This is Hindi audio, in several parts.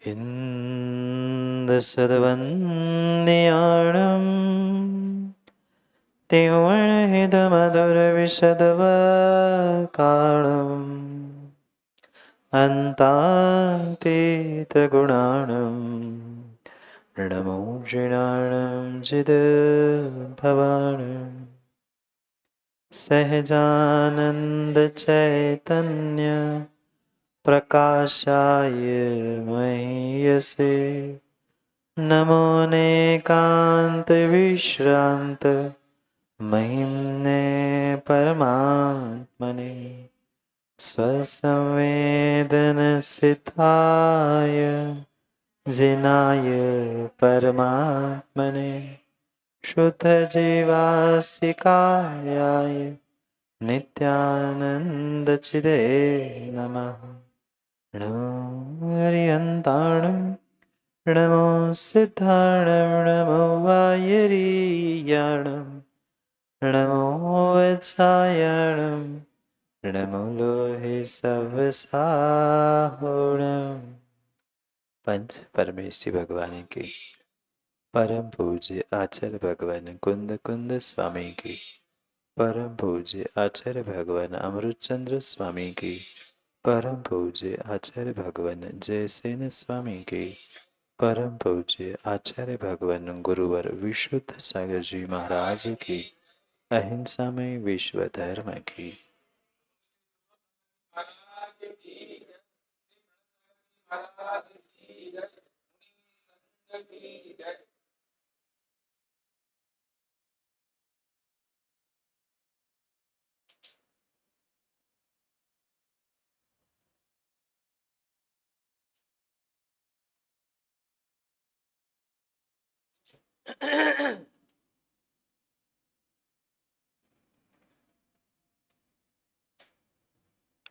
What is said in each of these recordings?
इन्दसद्वन्द्याणं तिवर्णहितमधुरविशदवकाणम् अन्तान्तेतगुणाणं नमो ऋणाणं चिद्भवाणम् सहजानन्दचैतन्य प्रकाशाय मह्यसे नमो नेकान्तविश्रान्त महिम्ने परमात्मने स्वसंवेदनसिद्धाय जिनाय परमात्मने शुद्धजीवासिकायाय नित्यानन्दचिदे नमः। नमो हरिहन्ताणं नमो सिद्धाणं नमो वायरीयाणं नमो वत्सायणं नमो लोहे सवसाहुणम्। पंच परमेश्वरी भगवान की परम पूज्य आचार्य भगवान कुंद कुंद स्वामी की परम पूज्य आचार्य भगवान अमृतचंद्र स्वामी की परम पूज्य आचार्य भगवान जयसेन स्वामी की परम पूज्य आचार्य भगवान गुरुवर विशुद्ध सागर जी महाराज की अहिंसा में विश्व धर्म की।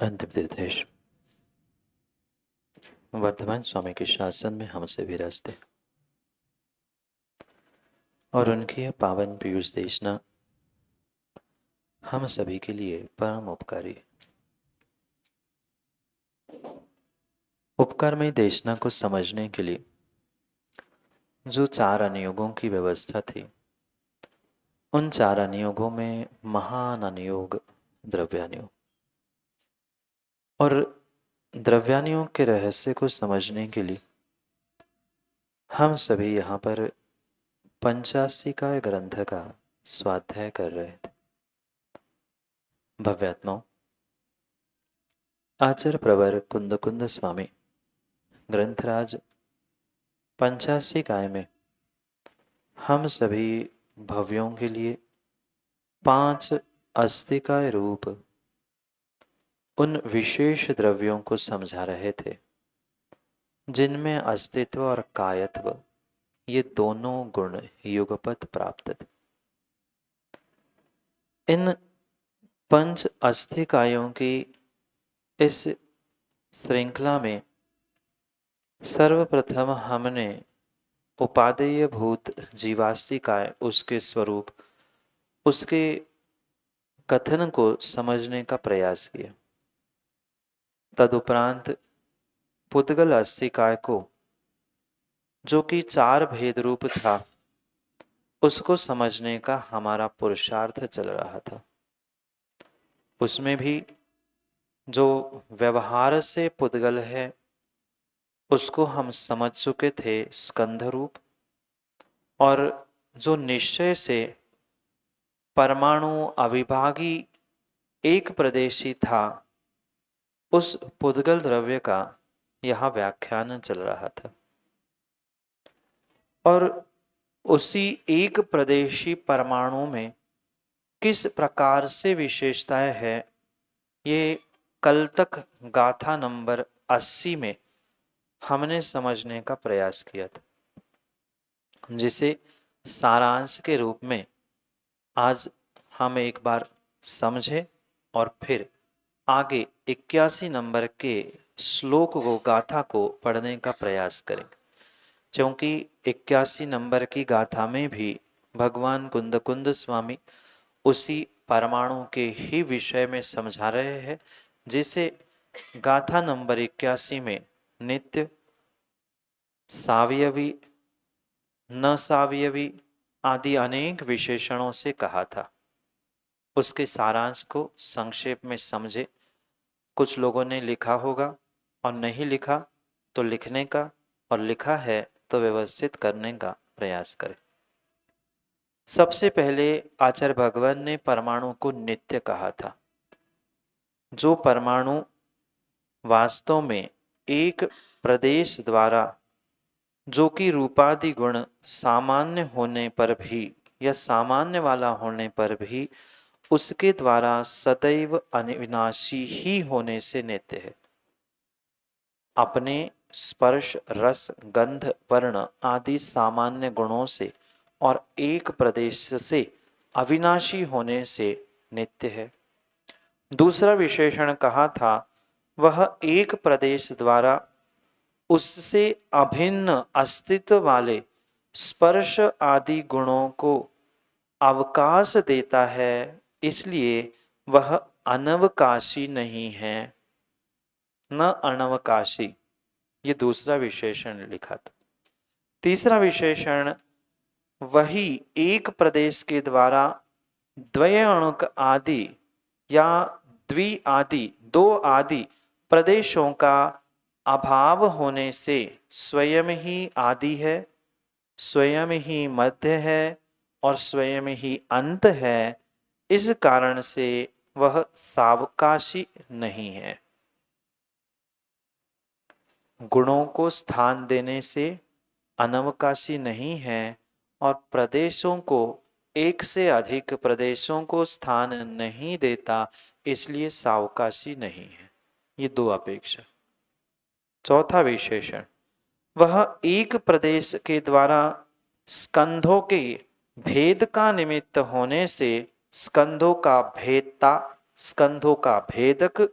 अंतिम तीर्थेश वर्तमान स्वामी के शासन में हमसे विराजते और उनकी यह पावन पीयूष देशना हम सभी के लिए परम उपकारी। उपकारमयी देशना को समझने के लिए जो 4 अनुयोगों की व्यवस्था थी, उन 4 अनुयोगों में महान अनुयोग द्रव्यानुयोग, और द्रव्यानुयोग के रहस्य को समझने के लिए हम सभी यहाँ पर पंचाशिकाय ग्रंथ का स्वाध्याय कर रहे थे। भव्यात्माओं, आचार्य प्रवर कुंद कुंद स्वामी ग्रंथराज पंचाशिकाय में हम सभी भव्यों के लिए 5 अस्तिकाय रूप उन विशेष द्रव्यों को समझा रहे थे जिनमें अस्तित्व और कायत्व ये दोनों गुण युगपत प्राप्त थे। इन 5 अस्तिकायों की इस श्रृंखला में सर्वप्रथम हमने उपादेय भूत जीवास्तिकाय, उसके स्वरूप, उसके कथन को समझने का प्रयास किया। तदुपरांत पुद्गल अस्तिकाय को, जो कि 4 भेद रूप था, उसको समझने का हमारा पुरुषार्थ चल रहा था। उसमें भी जो व्यवहार से पुद्गल है उसको हम समझ चुके थे स्कंध रूप, और जो निश्चय से परमाणु अविभागी एक प्रदेशी था, उस पुद्गल द्रव्य का यहाँ व्याख्यान चल रहा था। और उसी एक प्रदेशी परमाणु में किस प्रकार से विशेषताएं है, ये कल तक गाथा नंबर 80 में हमने समझने का प्रयास किया था, जिसे सारांश के रूप में आज हम एक बार समझे और फिर आगे 81 नंबर के श्लोक को, गाथा को पढ़ने का प्रयास करेंगे। क्योंकि 81 नंबर की गाथा में भी भगवान कुंद कुंद स्वामी उसी परमाणु के ही विषय में समझा रहे हैं, जिसे गाथा नंबर 81 में नित्य सावयवी, न सावयवी आदि अनेक विशेषणों से कहा था। उसके सारांश को संक्षेप में समझे। कुछ लोगों ने लिखा होगा और नहीं लिखा तो लिखने का, और लिखा है तो व्यवस्थित करने का प्रयास करें। सबसे पहले आचार्य भगवान ने परमाणु को नित्य कहा था। जो परमाणु वास्तव में एक प्रदेश द्वारा, जो कि रूपादि गुण सामान्य होने पर भी या सामान्य वाला होने पर भी उसके द्वारा सदैव अविनाशी ही होने से नित्य है, अपने स्पर्श, रस, गंध, वर्ण आदि सामान्य गुणों से और एक प्रदेश से अविनाशी होने से नित्य है। दूसरा विशेषण कहा था, वह एक प्रदेश द्वारा उससे अभिन्न अस्तित्व वाले स्पर्श आदि गुणों को अवकाश देता है, इसलिए वह अनवकाशी नहीं है, न अनवकाशी। ये दूसरा विशेषण लिखा था। तीसरा विशेषण, वही एक प्रदेश के द्वारा द्वयणुक आदि या द्वि आदि, दो आदि प्रदेशों का अभाव होने से स्वयं ही आदि है, स्वयं ही मध्य है और स्वयं ही अंत है। इस कारण से वह सावकाशी नहीं है। गुणों को स्थान देने से अनवकाशी नहीं है और प्रदेशों को, एक से अधिक प्रदेशों को स्थान नहीं देता, इसलिए सावकाशी नहीं है। ये दो अपेक्षा। चौथा विशेषण, वह एक प्रदेश के द्वारा स्कंधों के भेद का निमित्त होने से स्कंधों का भेदता, स्कंधों का भेदक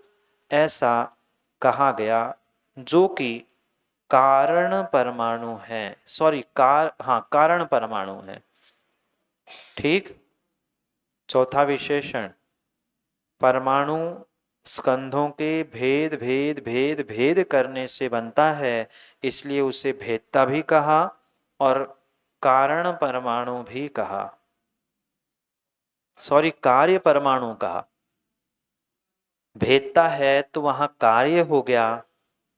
ऐसा कहा गया, जो कि कारण परमाणु है। कारण परमाणु है। ठीक। चौथा विशेषण, परमाणु स्कंधों के भेद भेद भेद भेद करने से बनता है, इसलिए उसे भेदता भी कहा और कारण परमाणु भी कहा। कार्य परमाणु कहा। भेदता है तो वहां कार्य हो गया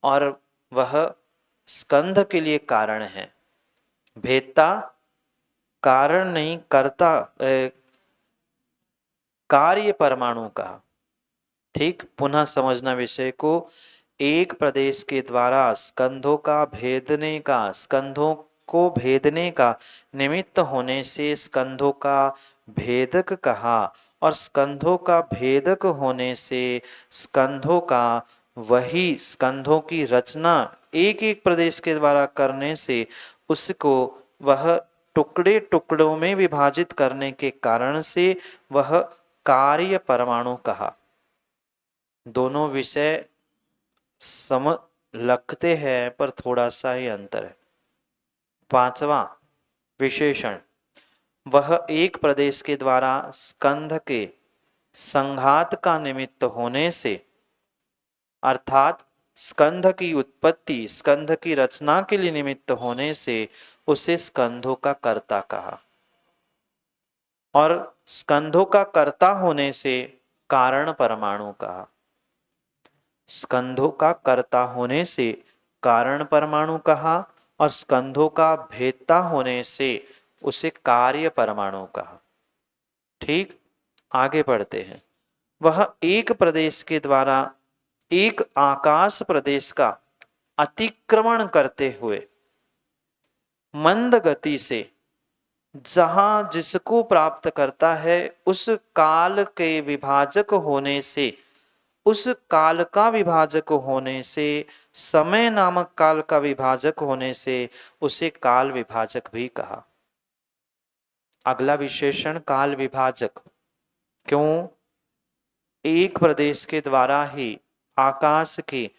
और वह स्कंध के लिए कारण है। भेदता कारण नहीं, करता कार्य परमाणु कहा। ठीक, पुनः समझना विषय को। एक प्रदेश के द्वारा स्कंधों का भेदने का, स्कंधों को भेदने का निमित्त होने से स्कंधों का भेदक कहा और स्कंधों का भेदक होने से स्कंधों का, वही स्कंधों की रचना एक एक प्रदेश के द्वारा करने से उसको, वह टुकड़े टुकड़ों में विभाजित करने के कारण से वह कार्य परमाणु कहा। दोनों विषय सम लगते हैं पर थोड़ा सा ही अंतर है। पांचवा विशेषण, वह एक प्रदेश के द्वारा स्कंध के संघात का निमित्त होने से, अर्थात स्कंध की उत्पत्ति, स्कंध की रचना के लिए निमित्त होने से उसे स्कंधों का कर्ता कहा और स्कंधों का कर्ता होने से कारण परमाणु कहा। स्कंधों का कर्ता होने से कारण परमाणु कहा और स्कंधों का भेदता होने से उसे कार्य परमाणु कहा। ठीक, आगे बढ़ते हैं। वह एक प्रदेश के द्वारा एक आकाश प्रदेश का अतिक्रमण करते हुए मंद गति से जहां जिसको प्राप्त करता है, उस काल के विभाजक होने से, उस काल का विभाजक होने से, समय नामक काल का विभाजक होने से उसे काल विभाजक भी कहा। अगला विशेषण काल विभाजक। क्यों? एक प्रदेश के द्वारा ही आकाश के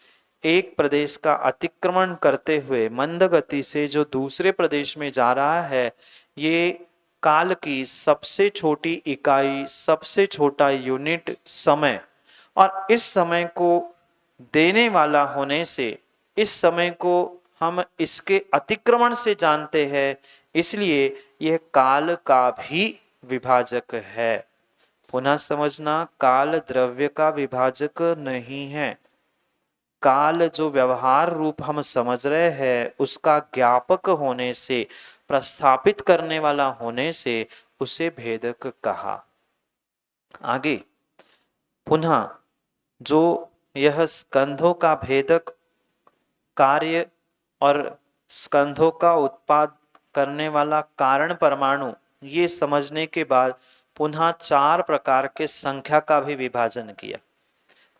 एक प्रदेश का अतिक्रमण करते हुए मंद गति से जो दूसरे प्रदेश में जा रहा है, ये काल की सबसे छोटी इकाई, सबसे छोटा यूनिट समय, और इस समय को देने वाला होने से, इस समय को हम इसके अतिक्रमण से जानते हैं, इसलिए यह काल का भी विभाजक है। पुनः समझना, काल द्रव्य का विभाजक नहीं है। काल जो व्यवहार रूप हम समझ रहे हैं, उसका ज्ञापक होने से, प्रस्थापित करने वाला होने से उसे भेदक कहा। आगे पुनः जो यह स्कंधों का भेदक कार्य और स्कंधों का उत्पाद करने वाला कारण परमाणु, ये समझने के बाद पुनः 4 प्रकार के संख्या का भी विभाजन किया।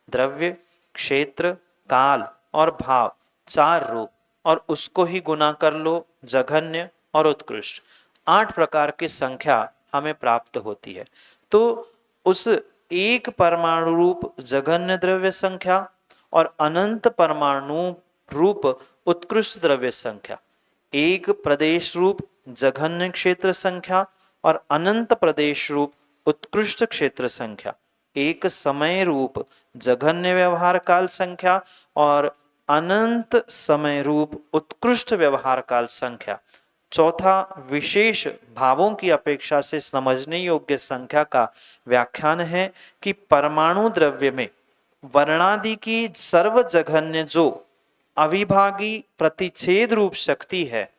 द्रव्य, क्षेत्र, काल और भाव, 4 रूप, और उसको ही गुना कर लो, जघन्य और उत्कृष्ट, 8 प्रकार की संख्या हमें प्राप्त होती है। तो उस एक परमाणु रूप जघन्य द्रव्य संख्या और अनंत परमाणु रूप उत्कृष्ट द्रव्य संख्या, एक प्रदेश रूप जघन्य क्षेत्र संख्या और अनंत प्रदेश रूप उत्कृष्ट क्षेत्र संख्या, एक समय रूप जघन्य व्यवहार काल संख्या और अनंत समय रूप उत्कृष्ट व्यवहार काल संख्या, चौथा विशेष भावों की अपेक्षा से समझने योग्य संख्या का व्याख्यान है कि परमाणु द्रव्य में वर्णादि की सर्वजघन्य जो अविभागी प्रतिच्छेद रूप शक्ति है,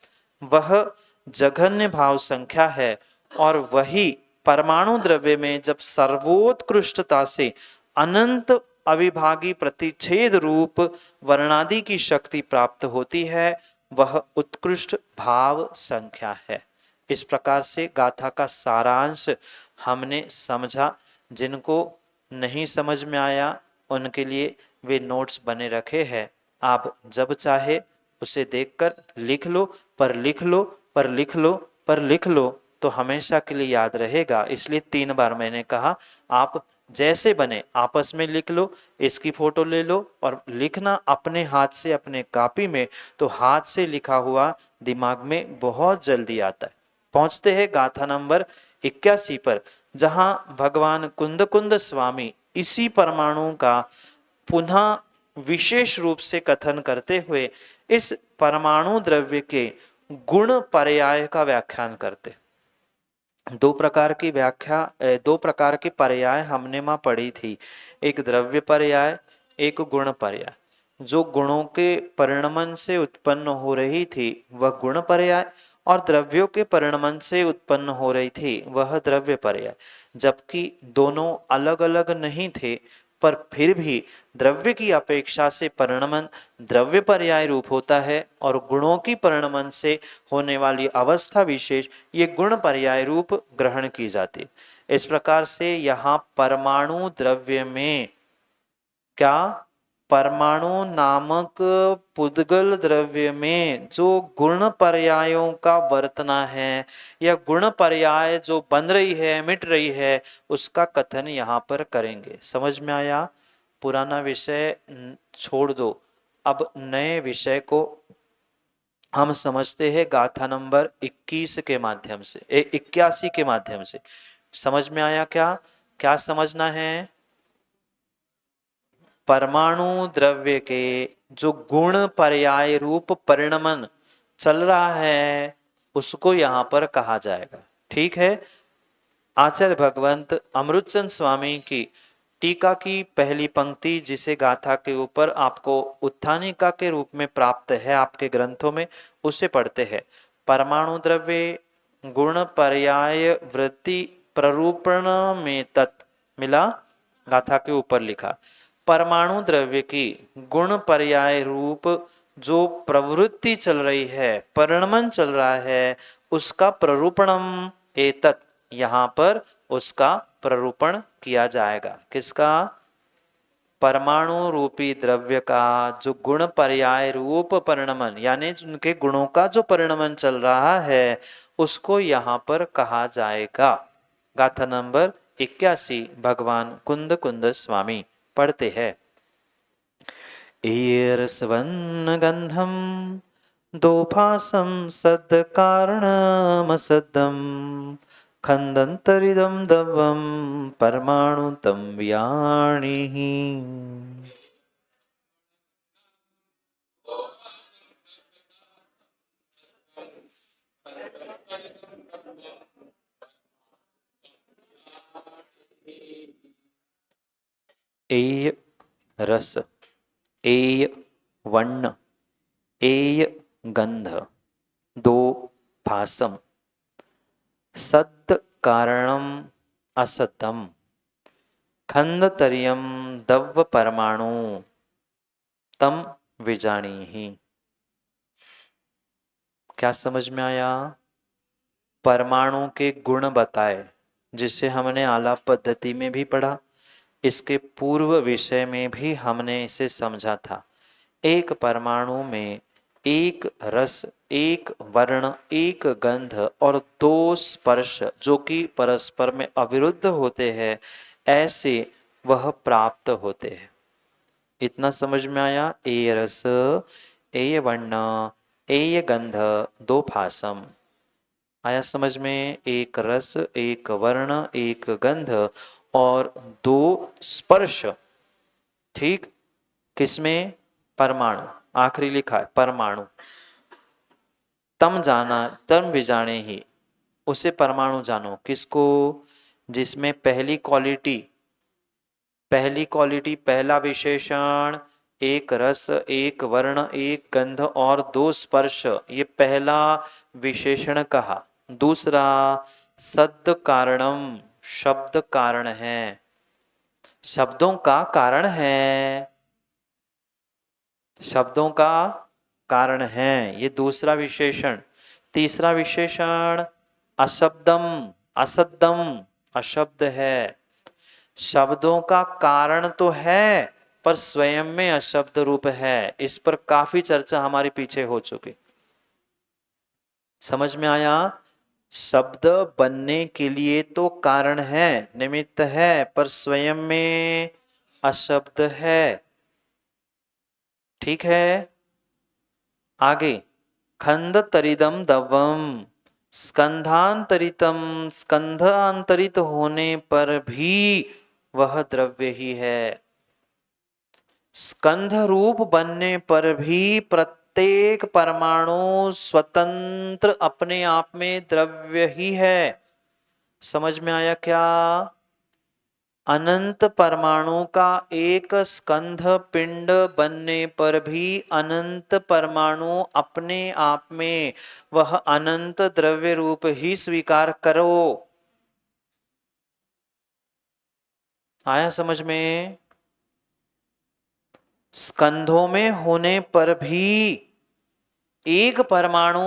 वह जघन्य भाव संख्या है, और वही परमाणु द्रव्य में जब सर्वोत्कृष्टता से अनंत अविभागी प्रतिच्छेद रूप वर्णादि की शक्ति प्राप्त होती है, वह उत्कृष्ट भाव संख्या है। इस प्रकार से गाथा का सारांश हमने समझा। जिनको नहीं समझ में आया उनके लिए वे नोट्स बने रखे हैं, आप जब चाहे उसे देखकर लिख लो, पर लिख लो, पर लिख लो, पर लिख लो, तो हमेशा के लिए याद रहेगा। इसलिए 3 बार मैंने कहा, आप जैसे बने आपस में लिख लो, इसकी फोटो ले लो और लिखना अपने हाथ से अपने कॉपी में, तो हाथ से लिखा हुआ दिमाग में बहुत जल्दी आता है। पहुंचते हैं गाथा नंबर 81 पर, जहां भगवान कुंद कुंद स्वामी इसी परमाणु का पुनः विशेष रूप से कथन करते हुए इस परमाणु द्रव्य के गुण पर्याय का व्याख्यान करते। 2 प्रकार की व्याख्या 2 प्रकार की पर्याय हमने मां पढ़ी थी, एक द्रव्य पर्याय, एक गुण पर्याय। जो गुणों के परिणमन से उत्पन्न हो रही थी वह गुण पर्याय, और द्रव्यों के परिणमन से उत्पन्न हो रही थी वह द्रव्य पर्याय। जबकि दोनों अलग अलग नहीं थे, पर फिर भी द्रव्य की अपेक्षा से परिणमन द्रव्य पर्याय रूप होता है, और गुणों की परिणमन से होने वाली अवस्था विशेष ये गुण पर्याय रूप ग्रहण की जाती। इस प्रकार से यहाँ परमाणु द्रव्य में क्या, परमाणु नामक पुद्गल द्रव्य में जो गुण पर्यायों का वर्तना है, या गुण पर्याय जो बन रही है, मिट रही है, उसका कथन यहाँ पर करेंगे। समझ में आया? पुराना विषय छोड़ दो, अब नए विषय को हम समझते हैं गाथा नंबर 21 के माध्यम से, 81 के माध्यम से। समझ में आया क्या? क्या समझना है? परमाणु द्रव्य के जो गुण पर्याय रूप परिणमन चल रहा है उसको यहाँ पर कहा जाएगा। ठीक है। आचार्य भगवंत अमृतचंद स्वामी की टीका की पहली पंक्ति, जिसे गाथा के ऊपर आपको उत्थानिका के रूप में प्राप्त है आपके ग्रंथों में, उसे पढ़ते हैं। परमाणु द्रव्य गुण पर्याय वृत्ति प्ररूपण में तत् मिला, गाथा के ऊपर लिखा। परमाणु द्रव्य की गुण पर्याय रूप जो प्रवृत्ति चल रही है, परिणमन चल रहा है, उसका प्ररूपणम एतत्, यहाँ पर उसका प्ररूपण किया जाएगा। किसका? परमाणु रूपी द्रव्य का जो गुण पर्याय रूप परिणमन, यानी उनके गुणों का जो परिणमन चल रहा है, उसको यहाँ पर कहा जाएगा। गाथा नंबर 81 भगवान कुंद कुंद स्वामी पढ़ते हैं। ईर्ष्वन्न गंधम दोभासम सद कारणमसदम खंदंतरिदम दवम परमाणु तम व्याणि। एय रस, एय वर्ण, एय गंध, दो भासम, सद् कारणम असतम, खंदतरियम दव्य परमाणु तम विजानीहि। क्या समझ में आया? परमाणु के गुण बताए, जिसे हमने आलाप पद्धति में भी पढ़ा, इसके पूर्व विषय में भी हमने इसे समझा था। एक परमाणु में एक रस, एक वर्ण, एक गंध और दो स्पर्श जो कि परस्पर में अविरुद्ध होते हैं, ऐसे वह प्राप्त होते हैं। इतना समझ में आया? ए रस, ए वर्ण, ए गंध, दो भासम। आया समझ में? एक रस, एक वर्ण, एक गंध और दो स्पर्श। ठीक, किसमें? परमाणु। आखिरी लिखा है परमाणु। तम जाना, तम विजाने ही, उसे परमाणु जानो। किसको? जिसमें पहली क्वालिटी, पहला विशेषण एक रस, एक वर्ण, एक गंध और दो स्पर्श, ये पहला विशेषण कहा। दूसरा सद् कारणम, शब्द कारण है, शब्दों का कारण है, शब्दों का कारण है, ये दूसरा विशेषण। तीसरा विशेषण अशब्दम, असद्दम, अशब्द है। शब्दों का कारण तो है पर स्वयं में अशब्द रूप है। इस पर काफी चर्चा हमारी पीछे हो चुकी। समझ में आया? शब्द बनने के लिए तो कारण है, निमित्त है, पर स्वयं में अशब्द है। ठीक है, आगे खंड तरिदम दवम, स्कंधांतरितम, स्कंधांतरित होने पर भी वह द्रव्य ही है। स्कंध रूप बनने पर भी प्रत्येक परमाणु स्वतंत्र अपने आप में द्रव्य ही है। समझ में आया क्या? अनंत परमाणु का एक स्कंध पिंड बनने पर भी अनंत परमाणु अपने आप में वह अनंत द्रव्य रूप ही स्वीकार करो। आया समझ में? स्कंधों में होने पर भी एक परमाणु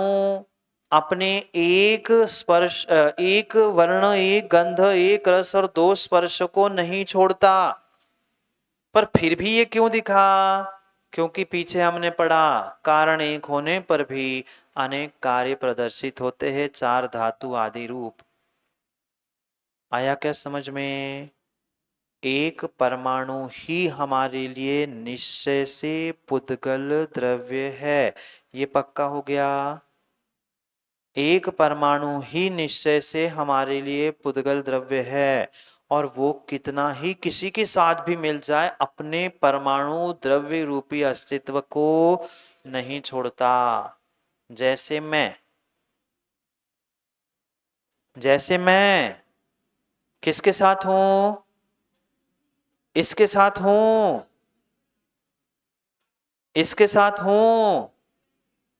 अपने एक स्पर्श, एक वर्ण, एक गंध, एक रस और दो स्पर्श को नहीं छोड़ता। पर फिर भी ये क्यों दिखा? क्योंकि पीछे हमने पढ़ा कारण एक होने पर भी अनेक कार्य प्रदर्शित होते हैं, चार धातु आदि रूप। आया क्या समझ में? एक परमाणु ही हमारे लिए निश्चय से पुद्गल द्रव्य है, ये पक्का हो गया। एक परमाणु ही निश्चय से हमारे लिए पुद्गल द्रव्य है, और वो कितना ही किसी के साथ भी मिल जाए अपने परमाणु द्रव्य रूपी अस्तित्व को नहीं छोड़ता। जैसे मैं किसके साथ हूं? इसके साथ हूं, इसके साथ हूं,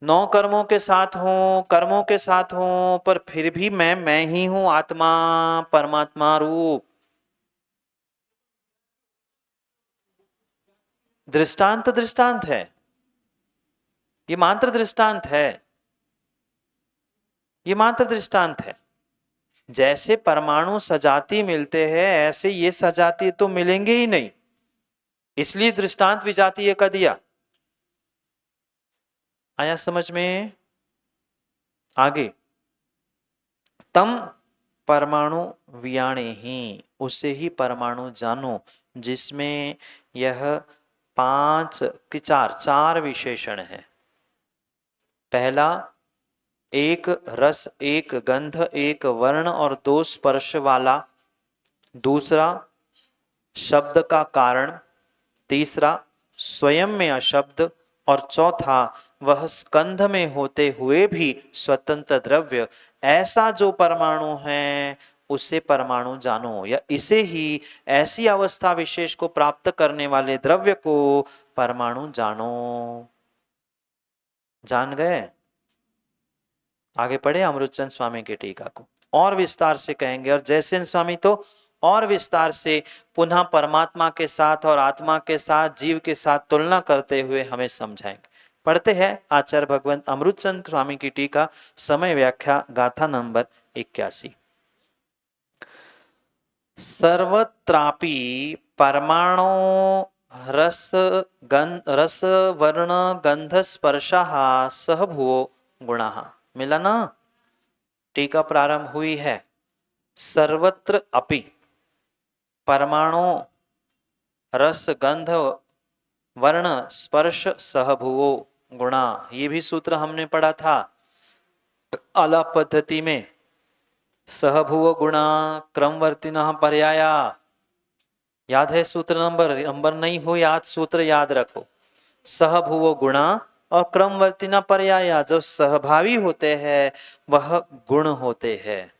नौ कर्मों के साथ हूं, कर्मों के साथ हूं, पर फिर भी मैं ही हूं, आत्मा, परमात्मा रूप। दृष्टांत दृष्टांत है, ये मात्र दृष्टांत है, ये मात्र दृष्टांत है। जैसे परमाणु सजाती मिलते हैं, ऐसे ये सजाती तो मिलेंगे ही नहीं, इसलिए दृष्टांत विजातीय का दिया। आया समझ में? आगे तम परमाणु वियाणे ही, उसे ही परमाणु जानो जिसमें यह पांच की चार विशेषण है। पहला एक रस, एक गंध, एक वर्ण और दो स्पर्श वाला। दूसरा शब्द का कारण। तीसरा स्वयं में अशब्द। और चौथा वह स्कंध में होते हुए भी स्वतंत्र द्रव्य। ऐसा जो परमाणु है उसे परमाणु जानो, या इसे ही ऐसी अवस्था विशेष को प्राप्त करने वाले द्रव्य को परमाणु जानो। जान गए? आगे पढ़े अमृतचंद स्वामी की टीका को, और विस्तार से कहेंगे। और जयसेन स्वामी तो और विस्तार से पुनः परमात्मा के साथ और आत्मा के साथ, जीव के साथ तुलना करते हुए हमें समझाएंगे। पढ़ते हैं आचार्य भगवंत अमृतचंद स्वामी की टीका, समय व्याख्या, गाथा नंबर 81। सर्वत्रापि परमाणु रस वर्ण गंध स्पर्शः सहभुवो गुणः। मिला ना? टीका प्रारंभ हुई है। सर्वत्र अपि परमाणु रस गंध वर्ण स्पर्श सहभुवो गुणा, ये भी सूत्र हमने पढ़ा था आलाप पद्धति में। सहभुव गुणा क्रमवर्तिनः पर्याया, याद है सूत्र? नंबर नहीं हो याद, सूत्र याद रखो। सहभुव गुणा और क्रमवर्तिना पर्याया, जो सहभावी होते हैं वह गुण होते हैं।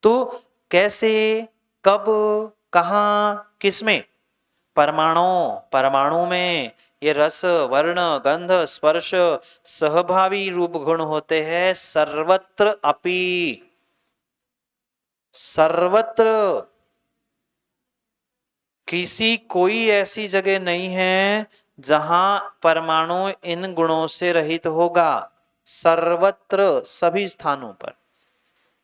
तो कैसे, कब, कहाँ, किसमें? परमाणु में ये रस वर्ण गंध स्पर्श सहभावी रूप गुण होते हैं। सर्वत्र अपि, सर्वत्र, किसी कोई ऐसी जगह नहीं है जहां परमाणु इन गुणों से रहित होगा। सर्वत्र, सभी स्थानों पर,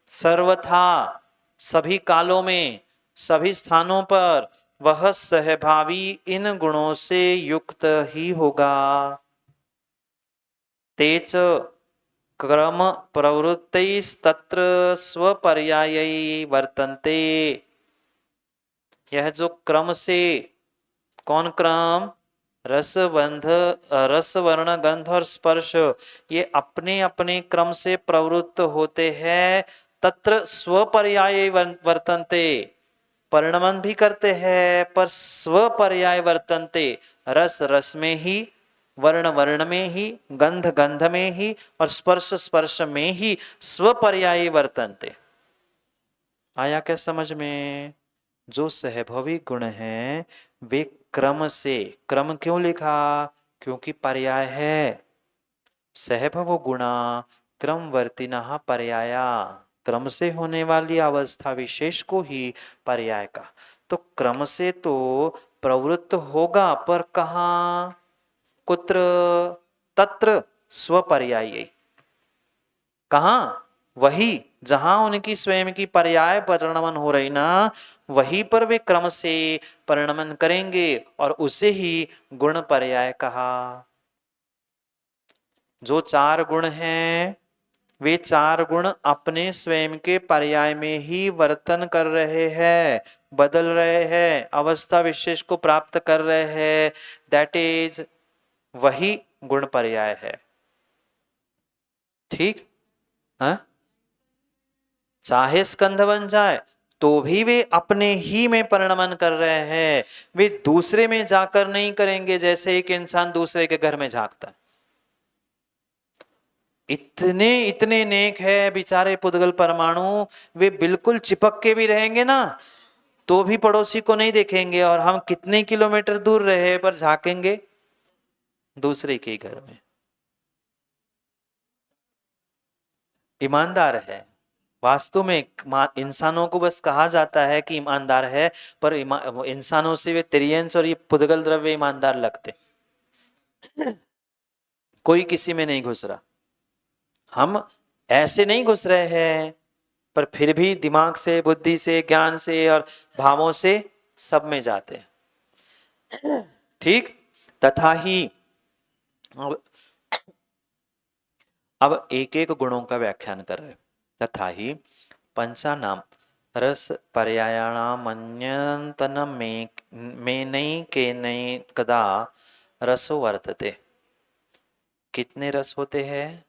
सर्वथा, सभी कालों में, सभी स्थानों पर वह सहभावी इन गुणों से युक्त ही होगा। तेच क्रम प्रवृत्तिस्तत्र स्वपर्यायी वर्तन्ते। यह जो क्रम से, कौन क्रम? रस वर्ण गंध और स्पर्श, ये अपने अपने क्रम से प्रवृत्त होते हैं। तत्र स्वपर्याय वर्तन्ते, परिणमन भी करते हैं पर स्वपर्याय वर्तन्ते। रस रस में ही, वर्ण वर्ण में ही, गंध गंध में ही और स्पर्श स्पर्श में ही स्वपर्यायी वर्तन्ते। आया क्या समझ में? जो सहभवी गुण हैं वे क्रम से, क्रम क्यों लिखा? क्योंकि पर्याय है। सहभव गुणा क्रमवर्तिनः पर्याया, क्रम से होने वाली अवस्था विशेष को ही पर्याय का। तो क्रम से तो प्रवृत्त होगा, पर कहाँ, कुत्र? तत्र स्वपर्यायी, कहाँ? वही जहां उनकी स्वयं की पर्याय परिणमन हो रही ना, वहीं पर वे क्रम से परिणमन करेंगे और उसे ही गुण पर्याय कहा। जो चार गुण हैं वे चार गुण अपने स्वयं के पर्याय में ही वर्तन कर रहे हैं, बदल रहे हैं, अवस्था विशेष को प्राप्त कर रहे हैं। दैट इज, वही गुण पर्याय है। ठीक है? चाहे स्कंध बन जाए तो भी वे अपने ही में परिणमन कर रहे हैं, वे दूसरे में जाकर नहीं करेंगे। जैसे एक इंसान दूसरे के घर में झांकता है, इतने इतने नेक है बेचारे पुद्गल परमाणु, वे बिल्कुल चिपक के भी रहेंगे ना तो भी पड़ोसी को नहीं देखेंगे, और हम कितने किलोमीटर दूर रहे पर झांकेंगे दूसरे के घर में। ईमानदार है। वास्तव में इंसानों को बस कहा जाता है कि ईमानदार है, पर इंसानों से वे त्रियंश और ये पुद्गल द्रव्य ईमानदार लगते। कोई किसी में नहीं घुस रहा। हम ऐसे नहीं घुस रहे हैं, पर फिर भी दिमाग से, बुद्धि से, ज्ञान से और भावों से सब में जाते हैं। ठीक? तथा ही अब एक एक गुणों का व्याख्यान कर रहे। तथा ही पंचानाम रस पर्यायाणामन्यतन में नहीं के नहीं कदा रसो वर्तते। कितने रस होते हैं?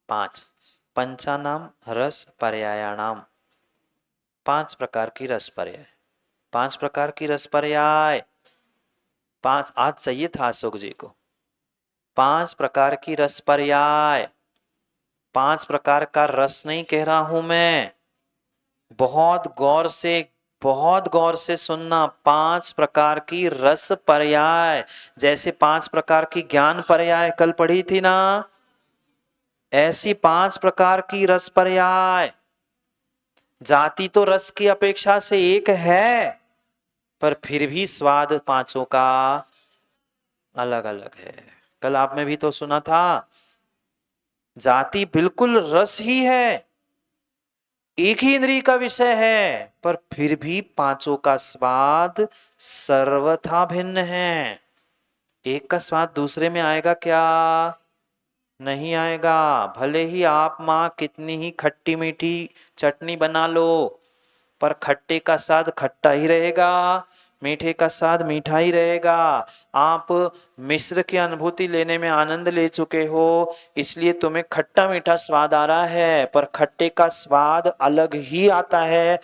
5। पंचानाम रस पर्यायाणाम, 5 प्रकार की रस पर्याय। 5 प्रकार की रस पर्याय, 5 आज चाहिए था अशोक जी को। 5 प्रकार की रस पर्याय, 5 प्रकार का रस नहीं कह रहा हूं मैं, बहुत गौर से सुनना। 5 प्रकार की रस पर्याय, जैसे 5 प्रकार की ज्ञान पर्याय कल पढ़ी थी ना, ऐसी 5 प्रकार की रस पर्याय। जाति तो रस की अपेक्षा से एक है, पर फिर भी स्वाद पांचों का अलग अलग है। कल आप में भी तो सुना था, जाति बिल्कुल रस ही है, एक ही इंद्रिय का विषय है, पर फिर भी पांचों का स्वाद सर्वथा भिन्न है। एक का स्वाद दूसरे में आएगा क्या? नहीं आएगा। भले ही आप माँ कितनी ही खट्टी मीठी चटनी बना लो, पर खट्टे का स्वाद खट्टा ही रहेगा, मीठे का स्वाद मीठा ही रहेगा। आप मिश्र की अनुभूति लेने में आनंद ले चुके हो, इसलिए तुम्हें खट्टा मीठा स्वाद आ रहा है, पर खट्टे का स्वाद अलग ही आता है,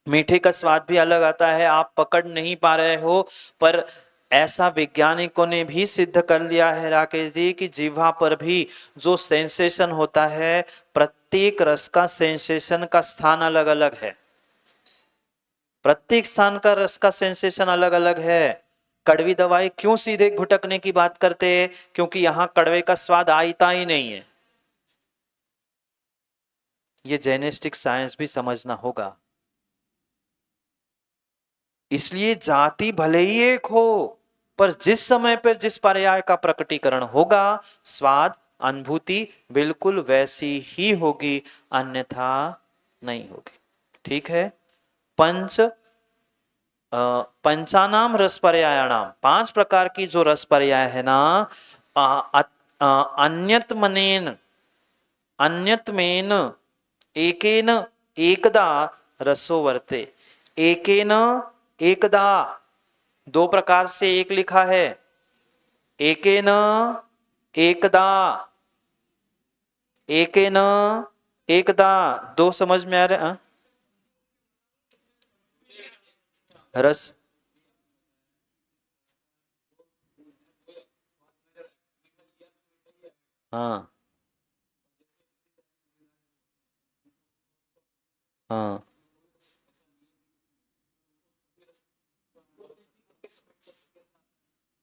मीठे का स्वाद भी अलग आता है। आप पकड़ नहीं पा रहे हो, पर ऐसा वैज्ञानिकों ने भी सिद्ध कर लिया है राकेश जी कि जीवा पर भी जो सेंसेशन होता है, प्रत्येक रस का सेंसेशन का स्थान अलग अलग है। प्रत्येक स्थान का रस का सेंसेशन अलग अलग है। कड़वी दवाई क्यों सीधे घुटकने की बात करते हैं? क्योंकि यहां कड़वे का स्वाद आता ही नहीं है। ये जेनेटिक साइंस भी समझना होगा। इसलिए जाति भले ही एक हो, पर जिस समय पर जिस पर्याय का प्रकटीकरण होगा, स्वाद अनुभूति बिल्कुल वैसी ही होगी, अन्यथा नहीं होगी। ठीक है। पंच पंचानाम रस पर्यायाणाम, 5 प्रकार की जो रस पर्याय है ना, अन्यत मनेन अन्यत मेन एकेन एकदा रसो वर्ते। एकेन एकदा, 2 प्रकार से एक लिखा है, एकेन एकदा, एकेन एकदा, 2 समझ में आ रहा है? रस हाँ हाँ।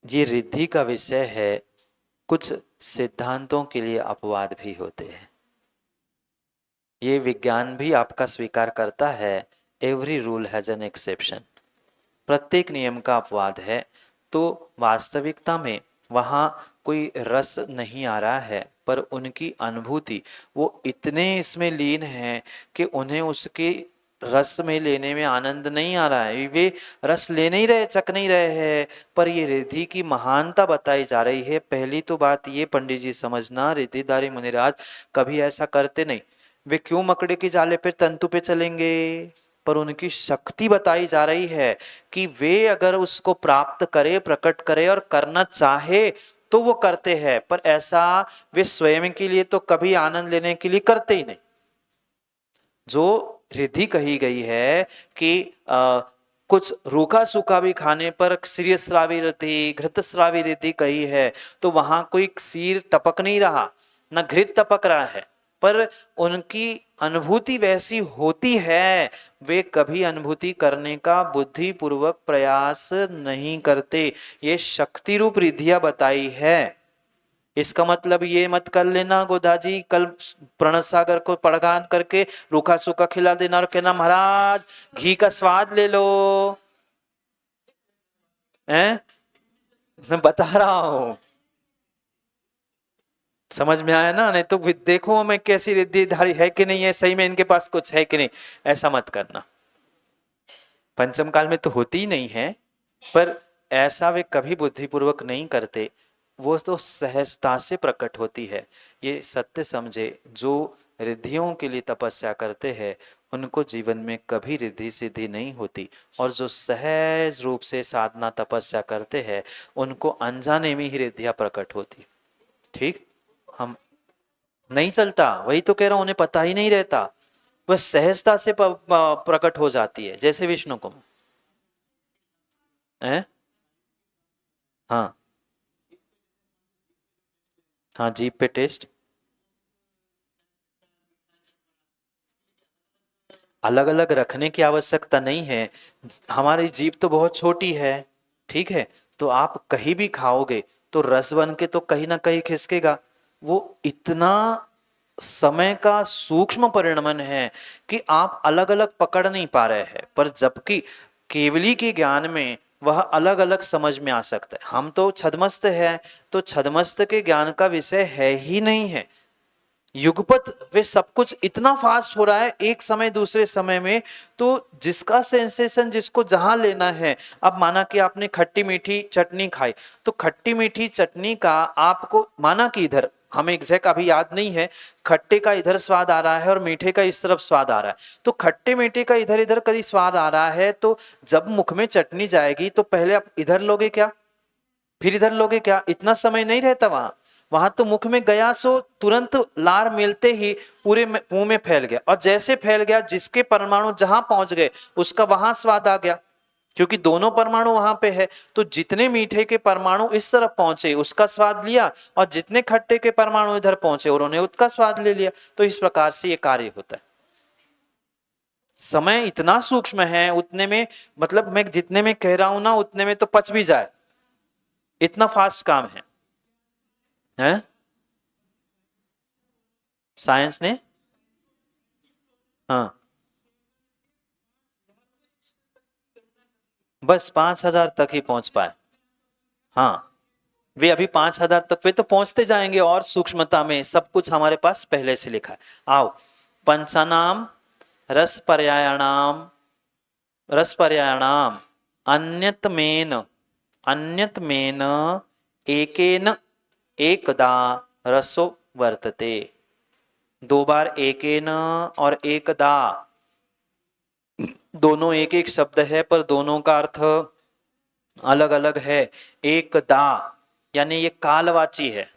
ये रिद्धि का विषय है। कुछ सिद्धांतों के लिए अपवाद भी होते हैं, ये विज्ञान भी आपका स्वीकार करता है। Every rule has an exception, प्रत्येक नियम का अपवाद है। तो वास्तविकता में वहाँ कोई रस नहीं आ रहा है, पर उनकी अनुभूति वो इतने इसमें लीन है कि उन्हें उसके रस में लेने में आनंद नहीं आ रहा है, वे रस ले नहीं रहे, चख नहीं रहे हैं, पर ये रिद्धि की महानता बताई जा रही है। पहली तो बात ये पंडित जी समझना, रिद्धिधारी मुनिराज कभी ऐसा करते नहीं। वे क्यों मकड़े की जाले पे तंतु पे चलेंगे? पर उनकी शक्ति बताई जा रही है कि वे अगर उसको प्राप्त करे, प्रकट करे और करना चाहे तो वो करते हैं, पर ऐसा वे स्वयं के लिए तो कभी आनंद लेने के लिए करते ही नहीं। जो रिद्धि कही गई है कि कुछ रूखा सूखा भी खाने पर क्षीरस्रावी रिद्धि, घृतस्रावी रिद्धि कही है, तो वहां कोई क्षीर टपक नहीं रहा, न घृत टपक रहा है, पर उनकी अनुभूति वैसी होती है। वे कभी अनुभूति करने का बुद्धि पूर्वक प्रयास नहीं करते। ये शक्ति रूप रिद्धियां बताई है। इसका मतलब ये मत कर लेना गोदा जी कल प्रणत सागर को पड़गान करके रूखा सूखा खिला देना और कहना महाराज घी का स्वाद ले लो। हैं? मैं बता रहा हूं, समझ में आया ना? नहीं तो देखो मैं कैसी रिद्धिधारी है कि नहीं है, सही में इनके पास कुछ है कि नहीं, ऐसा मत करना। पंचम काल में तो होती ही नहीं है, पर ऐसा वे कभी बुद्धिपूर्वक नहीं करते, वो तो सहजता से प्रकट होती है। ये सत्य समझे, जो रिद्धियों के लिए तपस्या करते हैं उनको जीवन में कभी रिद्धि सिद्धि नहीं होती, और जो सहज रूप से साधना तपस्या करते हैं उनको अनजाने में ही रिद्धियां प्रकट होती। ठीक। हम नहीं चलता, वही तो कह रहा हूं, उन्हें पता ही नहीं रहता, वह सहजता से प्रकट हो जाती है, जैसे विष्णु को है। हाँ हाँ, जीप पे टेस्ट। अलग अलग रखने की आवश्यकता नहीं है। हमारी जीभ तो बहुत छोटी है, ठीक है, तो आप कहीं भी खाओगे तो रस बन के तो कहीं ना कहीं खिसकेगा। वो इतना समय का सूक्ष्म परिणमन है कि आप अलग अलग पकड़ नहीं पा रहे हैं, पर जबकि केवली के ज्ञान में वह अलग अलग समझ में आ सकता है। हम तो छदमस्त है, तो छदमस्त के ज्ञान का विषय है ही नहीं है। युगपत वे सब कुछ इतना फास्ट हो रहा है एक समय दूसरे समय में, तो जिसका सेंसेशन जिसको जहां लेना है। अब माना कि आपने खट्टी मीठी चटनी खाई, तो खट्टी मीठी चटनी का आपको माना कि इधर हमें एग्जैक्ट अभी याद नहीं है, खट्टे का इधर स्वाद आ रहा है और मीठे का इस तरफ स्वाद आ रहा है, तो खट्टे मीठे का इधर इधर कभी स्वाद आ रहा है, तो जब मुख में चटनी जाएगी तो पहले आप इधर लोगे क्या, फिर इधर लोगे क्या, इतना समय नहीं रहता वहां। वहां तो मुख में गया सो तुरंत लार मिलते ही पूरे मुंह में फैल गया, और जैसे फैल गया जिसके परमाणु जहां पहुंच गए उसका वहां स्वाद आ गया, क्योंकि दोनों परमाणु वहां पे है। तो जितने मीठे के परमाणु इस तरफ पहुंचे उसका स्वाद लिया, और जितने खट्टे के परमाणु इधर पहुंचे उन्होंने उसका स्वाद ले लिया। तो इस प्रकार से ये कार्य होता है। समय इतना सूक्ष्म है, उतने में मतलब मैं जितने में कह रहा हूं ना उतने में तो पच भी जाए, इतना फास्ट काम है, हैं? साइंस ने, हाँ, बस 5,000 तक ही पहुंच पाए। हाँ, वे अभी 5,000 तक वे तो पहुंचते जाएंगे, और सूक्ष्मता में सब कुछ हमारे पास पहले से लिखा है। आओ, पंचानाम रस पर्यायाणाम, रस पर्यायाणाम अन्यतमेन, अन्यतमेन एकेन एकदा रसो वर्तते। दो बार एकेन और एकदा, दोनों एक एक शब्द है पर दोनों का अर्थ अलग अलग है। एकदा यानी ये कालवाची है,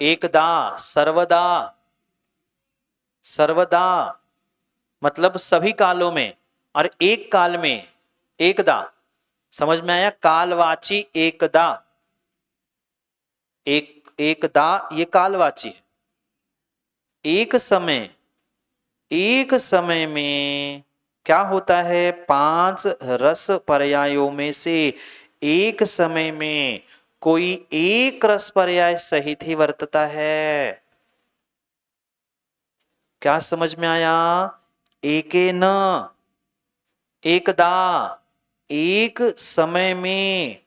एकदा सर्वदा, सर्वदा मतलब सभी कालों में, और एक काल में एकदा, समझ में आया, कालवाची एकदा, एकदा ये कालवाची है। एक समय, एक समय में क्या होता है, 5 रस पर्यायों में से एक समय में कोई एक रस पर्याय सहित ही वर्तता है। क्या समझ में आया? एके न, एकदा, एक समय में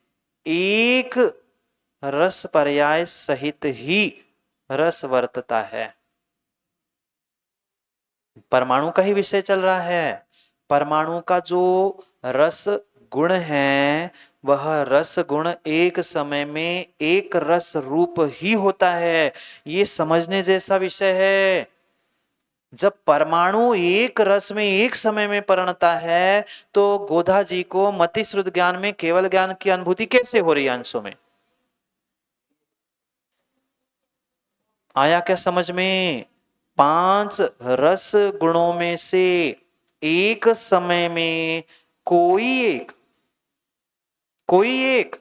एक रस पर्याय सहित ही रस वर्तता है। परमाणु का ही विषय चल रहा है। परमाणु का जो रस गुण है, वह रस गुण एक समय में एक रस रूप ही होता है। ये समझने जैसा विषय है। जब परमाणु एक रस में एक समय में परिणता है, तो गोधा जी को मति श्रुत ज्ञान में केवल ज्ञान की अनुभूति कैसे हो रही है अंशों में? आया क्या समझ में? 5 रस गुणों में से एक समय में कोई एक, कोई एक,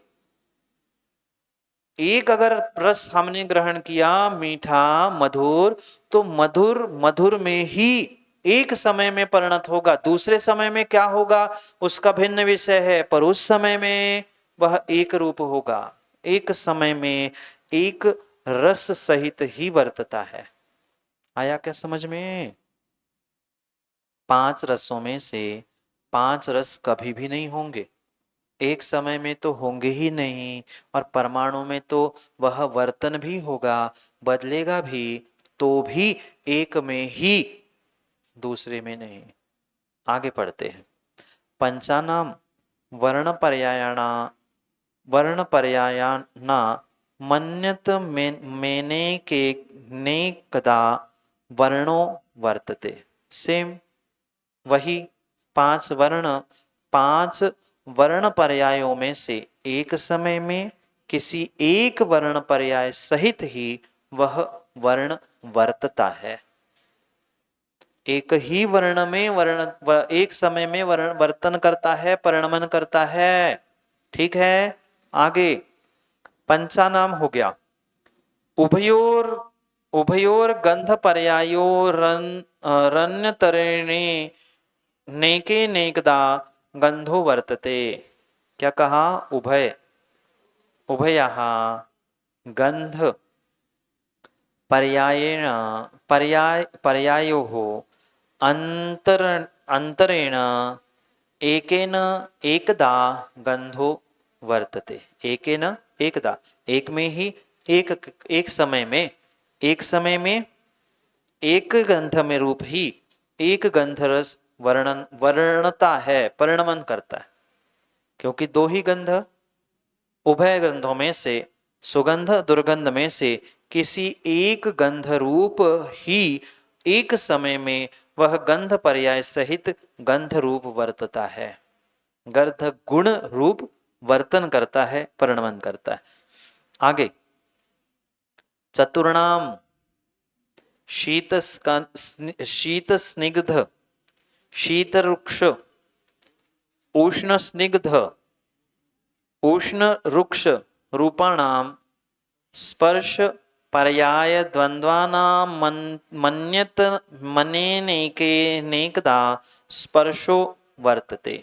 एक अगर रस हमने ग्रहण किया मीठा मधुर, तो मधुर मधुर में ही एक समय में परिणत होगा। दूसरे समय में क्या होगा उसका भिन्न विषय है, पर उस समय में वह एक रूप होगा। एक समय में एक रस सहित ही वर्तता है। आया क्या समझ में? 5 रसों में से 5 रस कभी भी नहीं होंगे, एक समय में तो होंगे ही नहीं। और परमाणु में तो वह वर्तन भी होगा, बदलेगा भी, तो भी एक में ही, दूसरे में नहीं। आगे पढ़ते हैं। पंचानाम वर्ण पर्यायणा, वर्ण पर्यायणा मन्यत मेने के ने कदा वर्णो वर्तते। सेम वही 5 वर्ण, 5 वर्ण पर्यायों में से एक समय में किसी एक वर्ण पर्याय सहित ही वह वर्ण वर्तता है। एक ही वर्ण में एक समय में वर्ण वर्तन करता है, परिणमन करता है। ठीक है, आगे पंचानाम हो गया। उभयोर, उभयोर गंध पर्यायो रण्यतरेणे नेके नेकदा गंधो वर्तते। क्या कहा? उभय उभयः गंध पर्यायेण पर्यायोः अंतरेण एकेन एकदा गंधो वर्तते। एकेन एकदा, एक में ही, एक समय में एक गंध में रूप ही एक गंधरस वर्णता है, परिणमन करता है। क्योंकि दो ही गंध, उभय गंधों में से, सुगंध दुर्गंध में से किसी एक गंध रूप ही एक समय में वह गंध पर्याय सहित गंध रूप वर्तता है, गंध गुण रूप वर्तन करता है, परिणमन करता है। आगे, चतुर्णाम शीत स्निग्ध शीत रुक्ष उष्ण स्निग्ध उष्ण रुक्ष रूपाणाम स्पर्श पर्याय द्वंद्वानां मन्यत मनेनेकेनेकदा स्पर्शो वर्तते।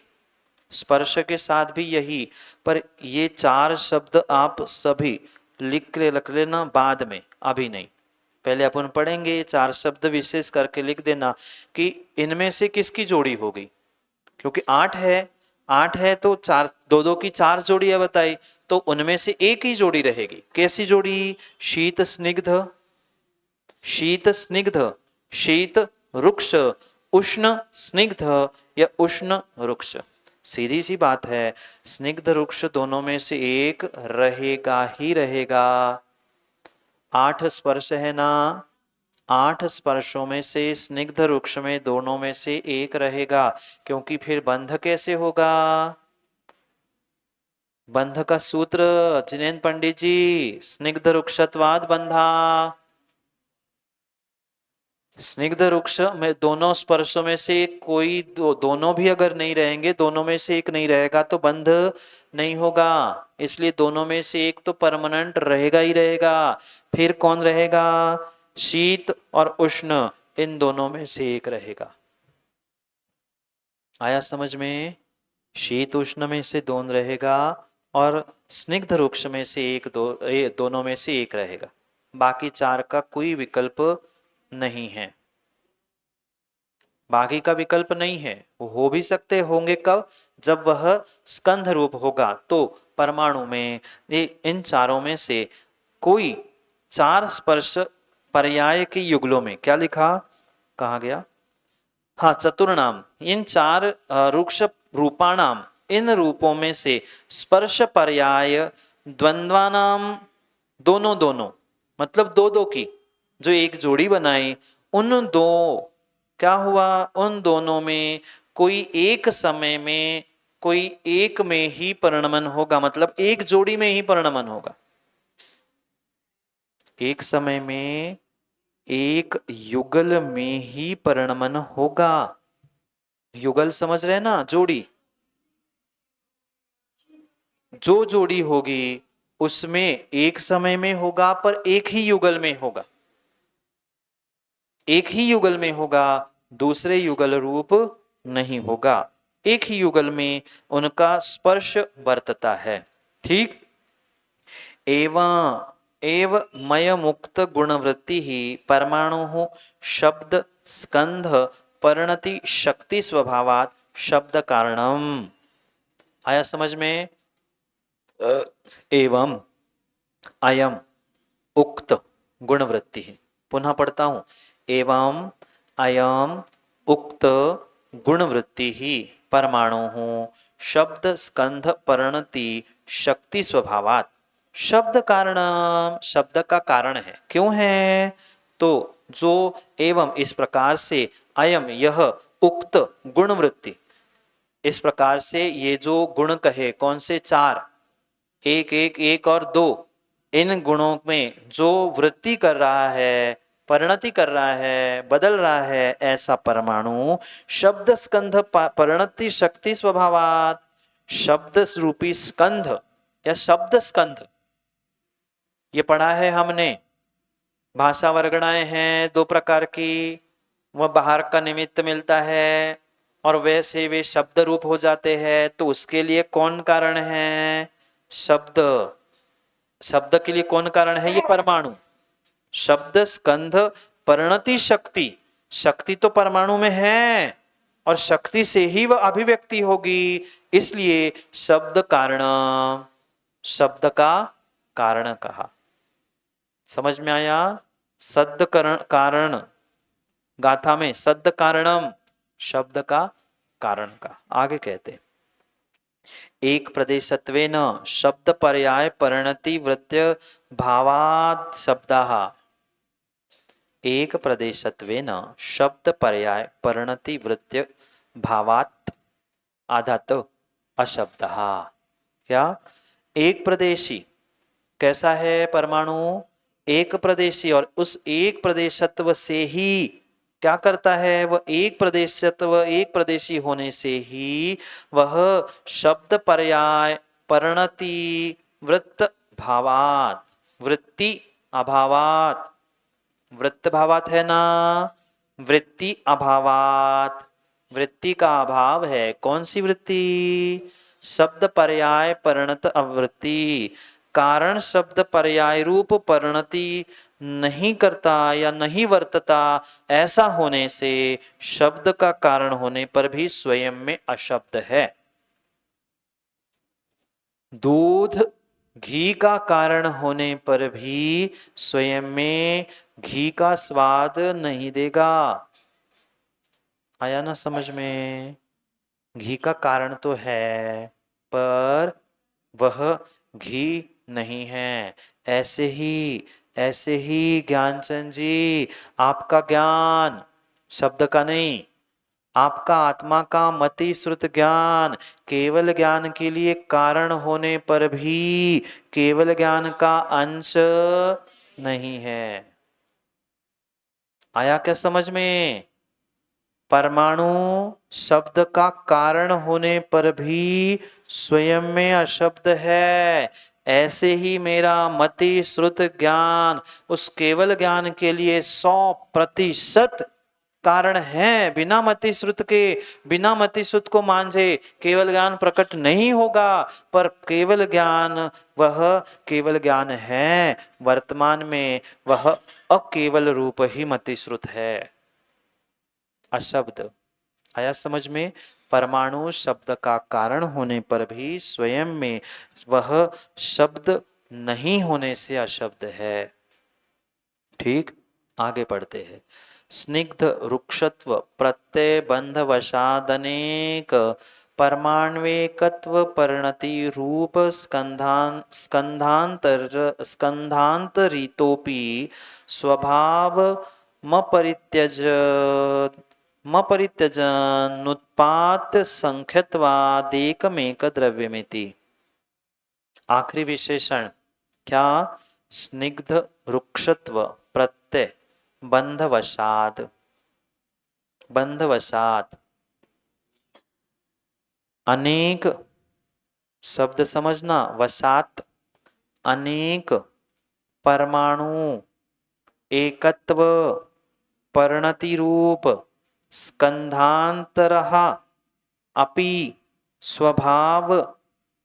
स्पर्श के साथ भी यही, पर ये चार शब्द आप सभी लिख लेना बाद में, अभी नहीं। पहले अपन पढ़ेंगे ये चार शब्द विशेष करके लिख देना कि इनमें से किसकी जोड़ी होगी। क्योंकि आठ है तो चार, दो दो की चार जोड़ियां बताई, तो उनमें से एक ही जोड़ी रहेगी। कैसी जोड़ी? शीत स्निग्ध, शीत स्निग्ध, शीत रुक्ष, उष्ण स्निग्ध या उष्ण रुक्ष। सीधी सी बात है, स्निग्ध रुक्ष दोनों में से एक रहेगा ही रहेगा। 8 स्पर्श है ना, 8 स्पर्शों में से स्निग्ध रुक्ष में दोनों में से एक रहेगा। क्योंकि फिर बंध कैसे होगा? बंध का सूत्र जिनेन्द्र पंडित जी, स्निग्ध रुक्षत्वाद बंधा। स्निग्ध रुक्ष में दोनों स्पर्शों में से कोई दोनों भी अगर नहीं रहेंगे, दोनों में से एक नहीं रहेगा तो बंध नहीं होगा। इसलिए दोनों में से एक तो परमानेंट रहेगा ही रहेगा। फिर कौन रहेगा? शीत और उष्ण, इन दोनों में से एक रहेगा। आया समझ में? शीत उष्ण में से दोनों रहेगा और स्निग्ध रुक्ष में से दोनों में से एक रहेगा। बाकी चार का कोई विकल्प नहीं है, बाकी का विकल्प नहीं है। हो भी सकते होंगे कब? जब वह स्कंध रूप होगा, तो परमाणु में इन चारों में से कोई चार स्पर्श पर्याय के युगलों में, क्या लिखा, कहा गया, हाँ, चतुर्नाम, इन चार रुक्ष रूपाणाम, इन रूपों में से स्पर्श पर्याय द्वंद्वानाम, दोनों दोनों मतलब दो दो की जो एक जोड़ी बनाई, उन दो, क्या हुआ, उन दोनों में कोई एक समय में कोई एक में ही परिणमन होगा। मतलब एक जोड़ी में ही परिणमन होगा। एक समय में एक युगल में ही परिणमन होगा। युगल समझ रहे ना? जोड़ी, जो जोड़ी होगी उसमें एक समय में होगा, पर एक ही युगल में होगा। एक ही युगल में होगा, दूसरे युगल रूप नहीं होगा। एक ही युगल में उनका स्पर्श वर्तता है। ठीक। एवं एव मय मुक्त गुणवृत्ति ही परमाणु शब्द स्कंध परिणति शक्ति स्वभावात शब्द कारणम। आया समझ में? एवं अयम उक्त गुणवृत्ति है। पुनः पढ़ता हूं। एवं अयम उक्त गुणवृत्ति ही परमाणु शब्द स्कंध परिणति शक्ति स्वभावात शब्द कारण, शब्द का कारण है। क्यों है? तो जो एवं इस प्रकार से, अयम यह, उक्त गुणवृत्ति, इस प्रकार से ये जो गुण कहे, कौन से? चार, एक एक एक और दो, इन गुणों में जो वृत्ति कर रहा है, परिणति कर रहा है, बदल रहा है, ऐसा परमाणु शब्द स्कंध परिणति शक्ति स्वभावात, शब्द रूपी स्कंध या शब्द स्कंध, ये पढ़ा है हमने। भाषा वर्गणाएं हैं दो प्रकार की, वह बाहर का निमित्त मिलता है और वैसे वे शब्द रूप हो जाते हैं, तो उसके लिए कौन कारण है? शब्द। शब्द के लिए कौन कारण है? ये परमाणु। शब्द, स्कंध, परिणति, शक्ति। शक्ति तो परमाणु में है और शक्ति से ही वह अभिव्यक्ति होगी, इसलिए शब्द कारण, शब्द का कारण कहा। समझ में आया? सद्द कारण, गाथा में सद्द कारणम, शब्द का कारण का। आगे कहते, एक प्रदेशत्वेन शब्द पर्याय परिणति वृत्य भावाद शब्दाः। एक प्रदेशत्वेन शब्द पर्याय परिणति वृत्य भावात आधात अशब्दः। क्या? एक प्रदेशी कैसा है परमाणु? एक प्रदेशी, और उस एक प्रदेशत्व से ही क्या करता है? वह एक प्रदेशत्व, एक प्रदेशी होने से ही वह शब्द पर्याय परिणति वृत्त भावात, वृत्ति अभावात, वृत्त भावात है ना, वृत्ति अभावात, वृत्ति का अभाव है। कौन सी वृत्ति? शब्द पर्याय परिणत अवृत्ति। कारण शब्द पर्याय रूप परिणति नहीं करता या नहीं वर्तता, ऐसा होने से शब्द का कारण होने पर भी स्वयं में अशब्द है। दूध घी का कारण होने पर भी स्वयं में घी का स्वाद नहीं देगा। आया ना समझ में? घी का कारण तो है पर वह घी नहीं है। ऐसे ही ज्ञानचंद जी, आपका ज्ञान शब्द का नहीं, आपका आत्मा का मति श्रुत ज्ञान केवल ज्ञान के लिए कारण होने पर भी केवल ज्ञान का अंश नहीं है। आया क्या समझ में? परमाणु शब्द का कारण होने पर भी स्वयं में अशब्द है। ऐसे ही मेरा मति श्रुत ज्ञान उस केवल ज्ञान के लिए 100% कारण है। बिना मति श्रुत के, बिना मति श्रुत को मांझे केवल ज्ञान प्रकट नहीं होगा। पर केवल ज्ञान, वह केवल ज्ञान है, वर्तमान में वह अकेवल रूप ही मति श्रुत है, अशब्द। आया समझ में? परमाणु शब्द का कारण होने पर भी स्वयं में वह शब्द नहीं होने से अशब्द है। ठीक, आगे पढ़ते हैं। स्निग्ध रुक्षत्व प्रत्यय बंध वशादनेक परमाण्वेकत्व परिणति रूप स्कंधांतरितोपि स्वभाव मपरित्यजनुत्पात संख्यत्वादेकमेक द्रव्यमिति। आखिरी विशेषण क्या? स्निग्ध रुक्षत्व प्रत्यय बंधवशात, बंधवशात अनेक, शब्द समझना, वसात अनेक परमाणु एकत्व परिणति रूप स्कंधांतरः अपि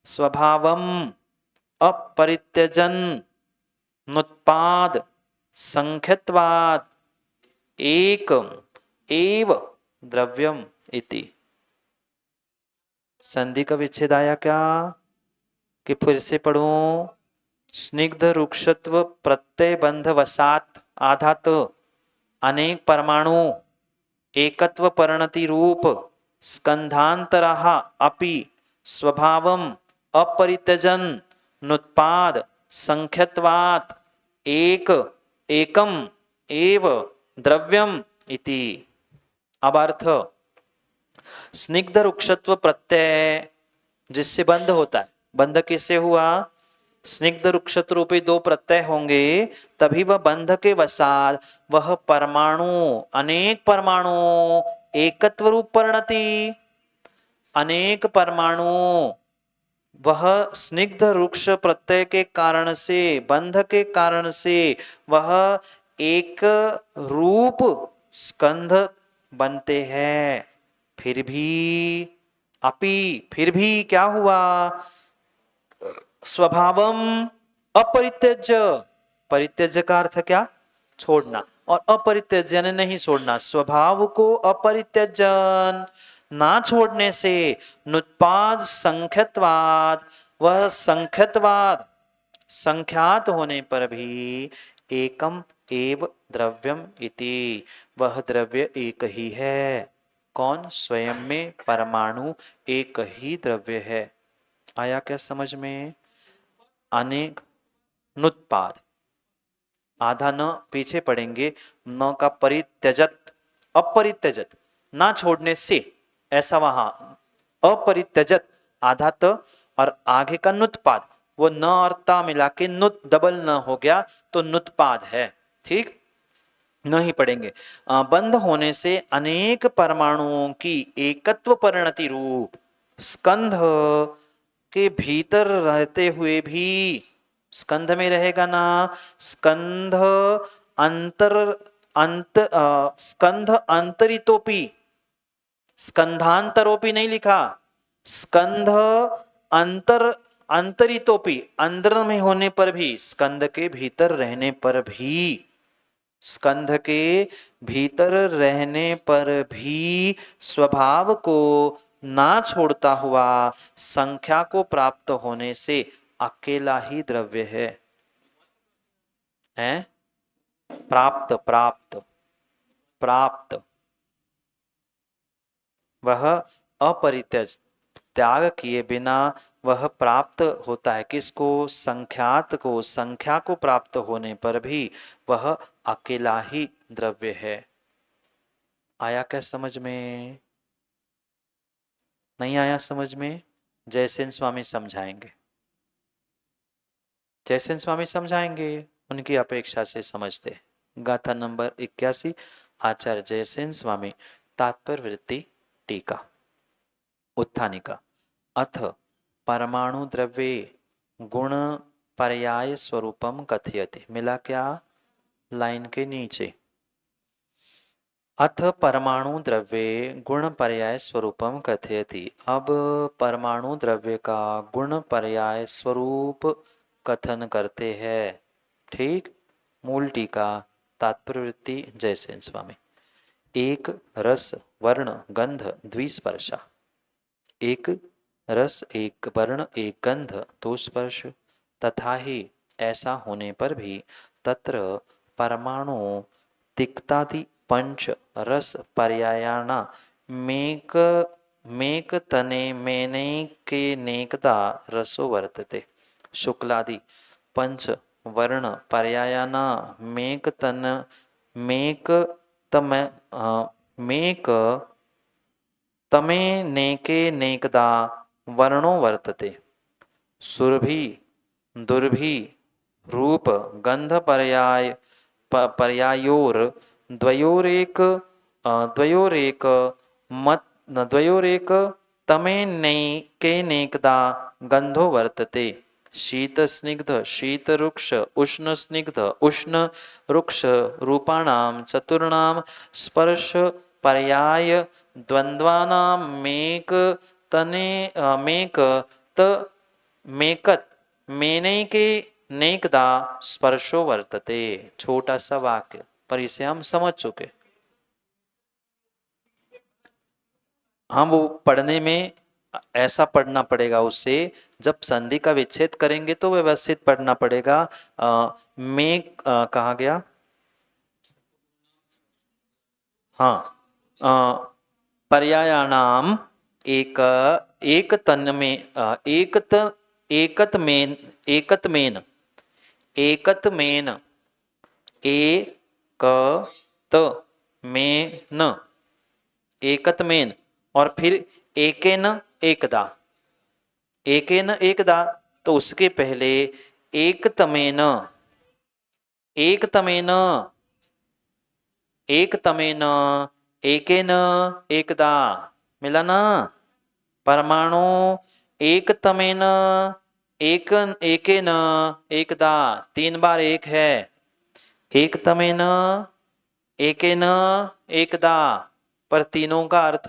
स्वभावम अपरित्यजन नुत्पाद संख्यत्वात् एक एव द्रव्यम इति। संधि का विच्छेद आया क्या? कि फिर से पढ़ूं? स्निग्ध रुक्षत्व प्रत्यय बंध वसात आधात अनेक परमाणु एकत्व परिणति रूप स्कंधांतरः अपि स्वभावम अपरित्यजन नुत्पाद संख्यत्वात् एक एकम एव द्रव्यम इति। अब अर्थ, स्निग्ध रुक्षत्व प्रत्यय जिससे बंध होता है, बंध किससे हुआ? स्निग्ध रुक्षत्व रूपी दो प्रत्यय होंगे तभी वह बंध के वसात वह परमाणु, अनेक परमाणु एकत्व रूप परिणति, अनेक परमाणु वह स्निग्ध रुक्ष प्रत्यय के कारण से, बंध के कारण से वह एक रूप स्कंध बनते हैं, फिर भी, अपि फिर भी क्या हुआ, स्वभावम अपरित्यज्य, परित्यज्य का अर्थ क्या, छोड़ना, और अपरित्यज्य नहीं छोड़ना, स्वभाव को अपरित्यजन ना छोड़ने से नुत्पाद संख्यत्वाद, वह संख्यत्वाद संख्यात होने पर भी एकम एव द्रव्यम इति, वह द्रव्य एक ही है। कौन, स्वयं में परमाणु एक ही द्रव्य है। आया क्या समझ में। अनेक नुत्पाद, आधा न पीछे पढ़ेंगे, न का परित्यजत, अपरित्यजत ना छोड़ने से, ऐसा वहां अपरित्यजत आधा त और आगे का नुत्पाद, वो न और ता मिला के नुत डबल न हो गया तो नुत्पाद है, ठीक, नहीं पढ़ेंगे। बंद होने से अनेक परमाणुओं की एकत्व परिणति रूप स्कंध के भीतर रहते हुए भी, स्कंध में रहेगा ना, स्कंध अंतर स्कंध अंतरितोपि, स्कंधांतरोपि नहीं लिखा, स्कंध अंतर अंतरितोपि, अंदर में होने पर भी, स्कंद के भीतर रहने पर भी, स्कंध के भीतर रहने पर भी स्वभाव को ना छोड़ता हुआ संख्या को प्राप्त होने से अकेला ही द्रव्य है, हैं? प्राप्त प्राप्त प्राप्त, वह अपरित्यज, त्याग किए बिना वह प्राप्त होता है, किसको, संख्यात को, संख्या को प्राप्त होने पर भी वह अकेला ही द्रव्य है। आया क्या समझ में। नहीं आया समझ में, जयसेन स्वामी समझाएंगे, जयसेन स्वामी समझाएंगे, उनकी अपेक्षा से समझते। गाथा नंबर 81, आचार्य जयसेन स्वामी, तात्पर्य वृत्ति टीका, उत्थानिका। अथ परमाणु द्रव्ये गुण पर्याय स्वरूपम कथयते, मिला क्या, लाइन के नीचे, अथ परमाणु द्रव्ये गुण पर्याय स्वरूपम कथयति, अब परमाणु द्रव्य का गुण पर्याय स्वरूप कथन करते हैं, ठीक। मूल टीका, तात्पर्यवृत्ति जयसेन स्वामी। एक रस वर्ण गंध द्विस्पर्शा, एक रस एक वर्ण एक गंध दो स्पर्श, तथा ही ऐसा होने पर भी तत्र परमाणु तिक्तादि पंच रस पर्यायाना मेक मेक तने मेने के नेकदा रसो वर्तते, शुक्लादि पंच वर्ण पर्यायाना मेक तन मेक तम मेक तमे नेके नेकदा वर्णो वर्तते, सुरभि दुर्भि रूप गंध पर्याय पर्यायोर द्वयोरेक द्वयोरेक मत द्वयोरेक तमे नैके नेकदा गंधो वर्तते, शीत स्निग्ध शीत रुक्ष उष्ण स्निग्ध उष्ण रुक्ष रूपाणाम चतुर्णाम स्पर्श पर्याय द्वंद्वानां मेक तने मेक त मेकत मेनैके नेकदा स्पर्शो वर्तते। छोटा सा वाक्य पर इसे हम समझ चुके। हम वो पढ़ने में ऐसा पढ़ना पड़ेगा, उससे जब संधि का विच्छेद करेंगे तो व्यवस्थित पढ़ना पड़ेगा। मेक कहाँ गया, हाँ, पर्यायाणाम एक एक तन में एकत एकत मेन एकत मेन एकत मेन एक त में न एकत मेन, और फिर एकेन एकदा, एकेन एकदा, तो उसके पहले एक तमेन एक तमेन एक तमेन एकेन एकदा, मिला ना, परमाणु एक तमेन एक एकेन एकदा, तीन बार एक है, एक तमेन एकेन एकदा, पर तीनों का अर्थ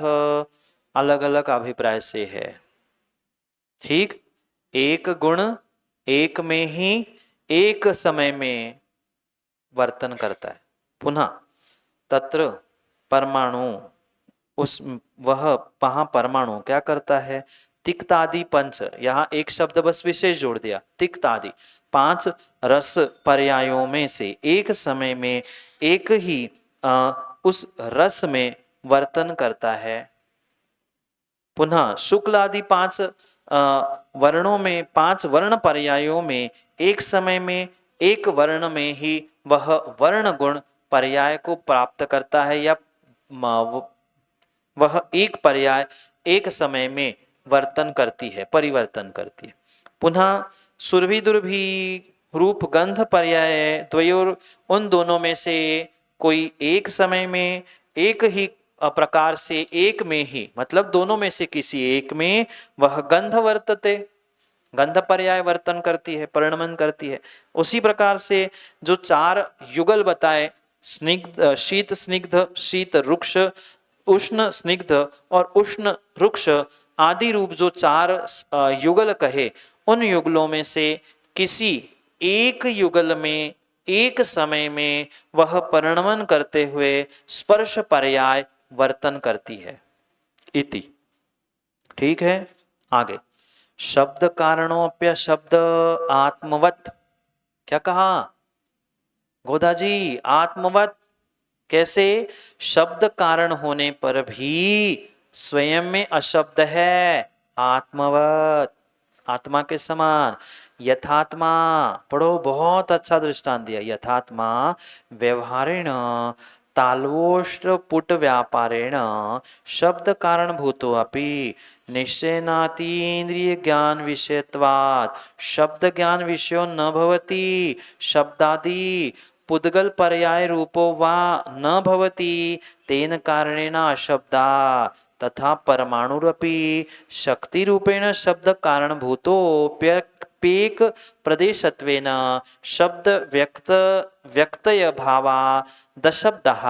अलग अलग अभिप्राय से है। ठीक, एक गुण एक में ही एक समय में वर्तन करता है। पुनः तत्र परमाणु, उस वह वहां परमाणु क्या करता है? तिक्तादि पंच, यहाँ एक शब्द बस विशेष जोड़ दिया, तिक्तादि 5 रस पर्यायों में से एक समय में एक ही उस रस में वर्तन करता है। पुनः शुक्ल आदि 5 वर्णों में, 5 वर्ण पर्यायों में एक समय में एक वर्ण में ही वह वर्ण गुण पर्याय को प्राप्त करता है, या वह एक पर्याय एक समय में वर्तन करती है, परिवर्तन करती है। पुनः सुरभि दुर्भि रूप गंध पर्याय द्वयोर, उन दोनों में से कोई एक समय में एक ही प्रकार से एक में ही, मतलब दोनों में से किसी एक में वह गंध वर्तते, गंध पर्याय वर्तन करती है, परिणमन करती है। उसी प्रकार से जो 4 युगल बताए, स्निग्ध शीत स्निग्ध, शीत रुक्ष, उष्ण स्निग्ध और उष्ण रुक्ष आदि रूप जो 4 युगल कहे, उन युगलों में से किसी एक युगल में एक समय में वह परिणमन करते हुए स्पर्श पर्याय वर्तन करती है इति। ठीक है, आगे शब्द कारणोप्य शब्द आत्मवत, क्या कहा गोदा जी? आत्मवत कैसे? शब्द कारण होने पर भी स्वयं में अशब्द है, आत्मवत, आत्मा के समान। यथात्मा, पढ़ो, बहुत अच्छा दृष्टांत दिया। यथात्मा व्यवहारेण ताल्वोष्ट्र पुट व्यापारेण शब्द कारण भूतो अपि निश्चयनातीन्द्रिय ज्ञान विषयत्वात् शब्द ज्ञान विषयो न भवति, शब्दादि पुद्गल पर्याय रूपो वा न भवति, तेन कारणेन अशब्दा तथा परमाणुरपि शक्ति रूपेण शब्द कारणभूतोप्यपेक प्रदेशत्वेन शब्द व्यक्त व्यक्तय भावा दशब्दः।